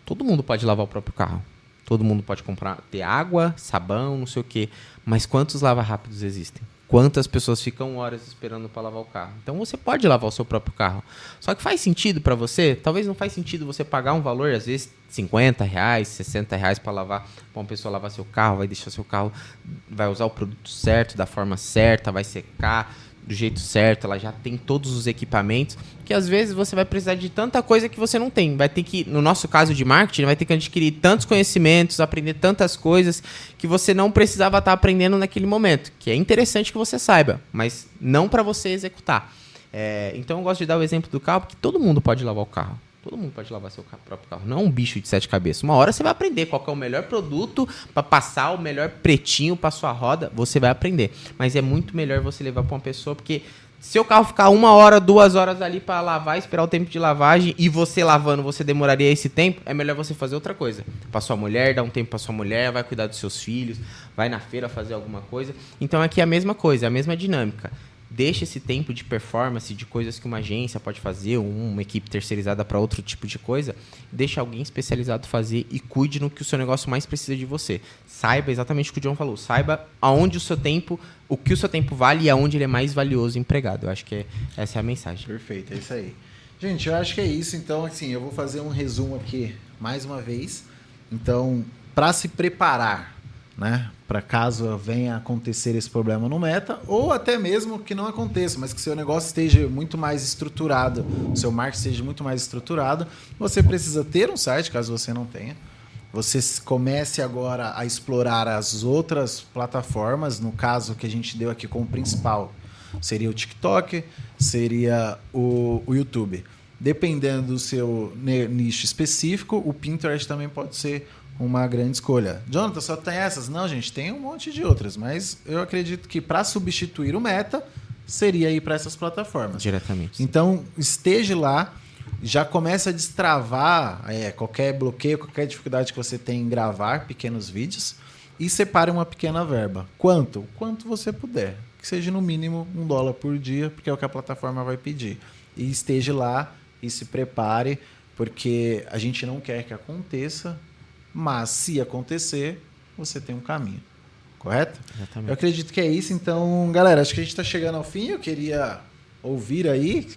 Todo mundo pode lavar o próprio carro. Todo mundo pode ter água, sabão, não sei o quê. Mas quantos lava-rápidos existem? Quantas pessoas ficam horas esperando para lavar o carro? Então você pode lavar o seu próprio carro. Só que faz sentido para você? Talvez não faz sentido você pagar um valor, às vezes R$50, R$60 para lavar, para uma pessoa lavar seu carro, vai deixar seu carro, vai usar o produto certo, da forma certa, vai secar do jeito certo, ela já tem todos os equipamentos, que às vezes você vai precisar de tanta coisa que você não tem. Vai ter que, no nosso caso de marketing, vai ter que adquirir tantos conhecimentos, aprender tantas coisas que você não precisava estar aprendendo naquele momento, que é interessante que você saiba, mas não para você executar. Então eu gosto de dar o exemplo do carro, porque todo mundo pode lavar o carro. Todo mundo pode lavar seu próprio carro. Não é um bicho de 7 cabeças. Uma hora você vai aprender qual que é o melhor produto para passar o melhor pretinho para sua roda. Você vai aprender. Mas é muito melhor você levar para uma pessoa, porque se o carro ficar 1 hora, 2 horas ali para lavar, esperar o tempo de lavagem, e você lavando, você demoraria esse tempo, é melhor você fazer outra coisa. Para sua mulher, dar um tempo para sua mulher, vai cuidar dos seus filhos, vai na feira fazer alguma coisa. Então aqui é a mesma coisa, é a mesma dinâmica. Deixa esse tempo de performance, de coisas que uma agência pode fazer, uma equipe terceirizada para outro tipo de coisa, deixa alguém especializado fazer e cuide no que o seu negócio mais precisa de você. Saiba exatamente o que o John falou, saiba aonde o seu tempo, o que o seu tempo vale e aonde ele é mais valioso empregado. Eu acho que essa é a mensagem. Perfeito, é isso aí. Gente, eu acho que é isso. Então, assim, eu vou fazer um resumo aqui mais uma vez. Então, para se preparar, né, para caso venha acontecer esse problema no Meta, ou até mesmo que não aconteça, mas que seu negócio esteja muito mais estruturado, o seu marketing esteja muito mais estruturado, você precisa ter um site, caso você não tenha. Você comece agora a explorar as outras plataformas, no caso que a gente deu aqui como principal, seria o TikTok, seria o YouTube. Dependendo do seu nicho específico, o Pinterest também pode ser uma grande escolha. Jonathan, só tem essas? Não, gente, tem um monte de outras, mas eu acredito que para substituir o Meta seria ir para essas plataformas. Diretamente. Então, esteja lá, já começa a destravar qualquer bloqueio, qualquer dificuldade que você tem em gravar pequenos vídeos e separe uma pequena verba. Quanto? Quanto você puder. Que seja no mínimo $1 por dia, porque é o que a plataforma vai pedir. E esteja lá e se prepare, porque a gente não quer que aconteça, mas se acontecer, você tem um caminho. Correto? Exatamente. Eu acredito que é isso. Então, galera, acho que a gente está chegando ao fim. Eu queria ouvir aí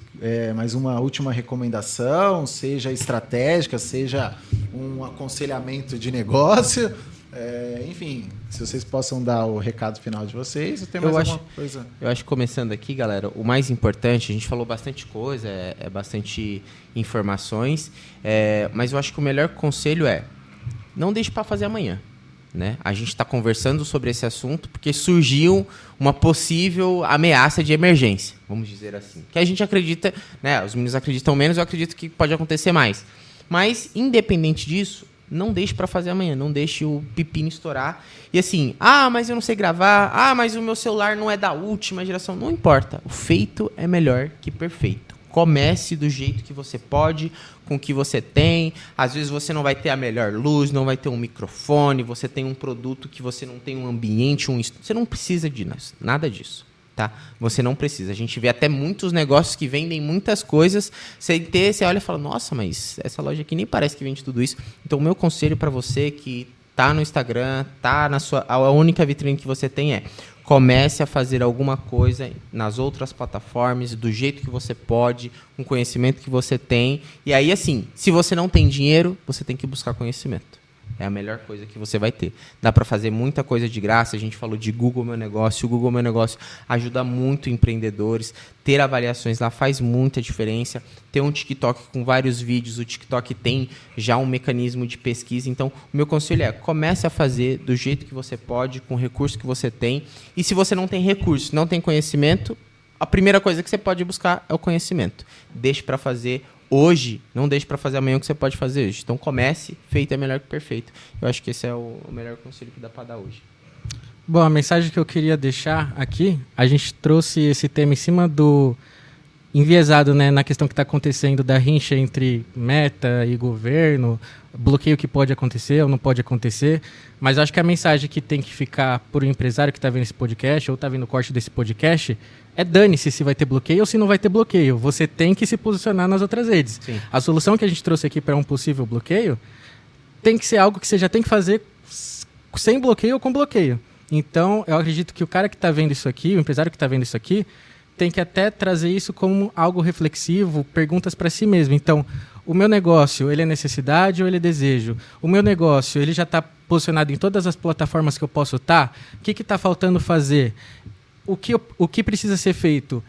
mais uma última recomendação, seja estratégica, seja um aconselhamento de negócio. Enfim, se vocês possam dar o recado final de vocês, eu tenho mais alguma coisa. Eu acho que começando aqui, galera, o mais importante, a gente falou bastante coisa, bastante informações, mas eu acho que o melhor conselho não deixe para fazer amanhã. Né? A gente está conversando sobre esse assunto porque surgiu uma possível ameaça de emergência, vamos dizer assim. Que a gente acredita, né? Os meninos acreditam menos, eu acredito que pode acontecer mais. Mas, independente disso, não deixe para fazer amanhã, não deixe o pepino estourar. E assim, mas eu não sei gravar, mas o meu celular não é da última geração. Não importa, o feito é melhor que perfeito. Comece do jeito que você pode, com o que você tem. Às vezes você não vai ter a melhor luz, não vai ter um microfone, você tem um produto que você não tem um ambiente, você não precisa de nada disso, tá? Você não precisa. A gente vê até muitos negócios que vendem muitas coisas, você olha e fala, nossa, mas essa loja aqui nem parece que vende tudo isso. Então o meu conselho para você que tá no Instagram, tá a única vitrine que você tem comece a fazer alguma coisa nas outras plataformas, do jeito que você pode, com o conhecimento que você tem. E aí, assim, se você não tem dinheiro, você tem que buscar conhecimento. É a melhor coisa que você vai ter. Dá para fazer muita coisa de graça. A gente falou de Google Meu Negócio. O Google Meu Negócio ajuda muito empreendedores. Ter avaliações lá faz muita diferença. Ter um TikTok com vários vídeos. O TikTok tem já um mecanismo de pesquisa. Então, o meu conselho comece a fazer do jeito que você pode, com o recurso que você tem. E se você não tem recurso, não tem conhecimento, a primeira coisa que você pode buscar é o conhecimento. Deixe para fazer hoje, não deixe para fazer amanhã o que você pode fazer hoje. Então comece, feito é melhor que perfeito. Eu acho que esse é o melhor conselho que dá para dar hoje. Bom, a mensagem que eu queria deixar aqui, a gente trouxe esse tema em cima do enviesado, né, na questão que está acontecendo da rincha entre Meta e governo, bloqueio que pode acontecer ou não pode acontecer, mas acho que a mensagem que tem que ficar por um empresário que está vendo esse podcast ou está vendo o corte desse podcast dane-se se vai ter bloqueio ou se não vai ter bloqueio. Você tem que se posicionar nas outras redes. Sim. A solução que a gente trouxe aqui para um possível bloqueio tem que ser algo que você já tem que fazer sem bloqueio ou com bloqueio. Então, eu acredito que o cara que está vendo isso aqui, o empresário que está vendo isso aqui, tem que até trazer isso como algo reflexivo, perguntas para si mesmo. Então, o meu negócio, ele é necessidade ou ele é desejo? O meu negócio, ele já está posicionado em todas as plataformas que eu posso estar? O que está faltando fazer? O que precisa ser feito?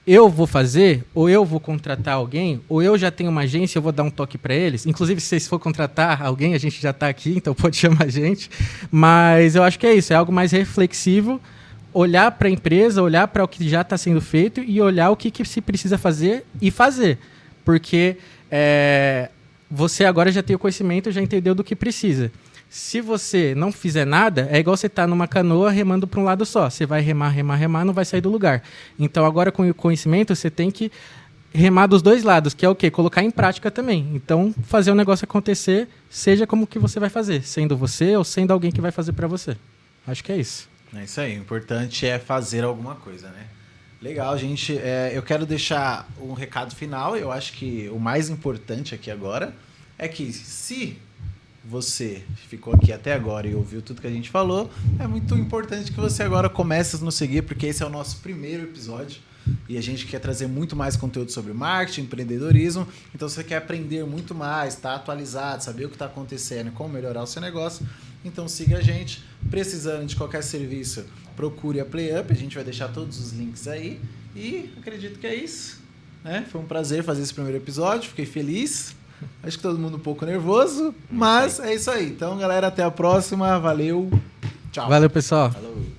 Eu vou fazer? Ou eu vou contratar alguém? Ou eu já tenho uma agência, eu vou dar um toque para eles? Inclusive, se vocês for contratar alguém, a gente já está aqui, então pode chamar a gente. Mas eu acho que é isso, é algo mais reflexivo, olhar para a empresa, olhar para o que já está sendo feito e olhar o que se precisa fazer e fazer. Porque você agora já tem o conhecimento, já entendeu do que precisa. Se você não fizer nada, é igual você estar numa canoa remando para um lado só. Você vai remar, não vai sair do lugar. Então, agora com o conhecimento, você tem que remar dos dois lados, que é o quê? Colocar em prática também. Então, fazer o negócio acontecer, seja como que você vai fazer, sendo você ou sendo alguém que vai fazer para você. Acho que é isso. É isso aí. O importante é fazer alguma coisa, né? Legal, gente. Eu quero deixar um recado final. Eu acho que o mais importante aqui agora é que se você ficou aqui até agora e ouviu tudo que a gente falou, é muito importante que você agora comece a nos seguir, porque esse é o nosso primeiro episódio e a gente quer trazer muito mais conteúdo sobre marketing, empreendedorismo. Então, se você quer aprender muito mais, estar atualizado, saber o que está acontecendo, como melhorar o seu negócio, então siga a gente. Precisando de qualquer serviço, procure a PlayUp, a gente vai deixar todos os links aí e acredito que é isso, né? Foi um prazer fazer esse primeiro episódio, fiquei feliz. Acho que todo mundo um pouco nervoso, mas é isso aí. Então, galera, até a próxima. Valeu. Tchau. Valeu, pessoal. Falou.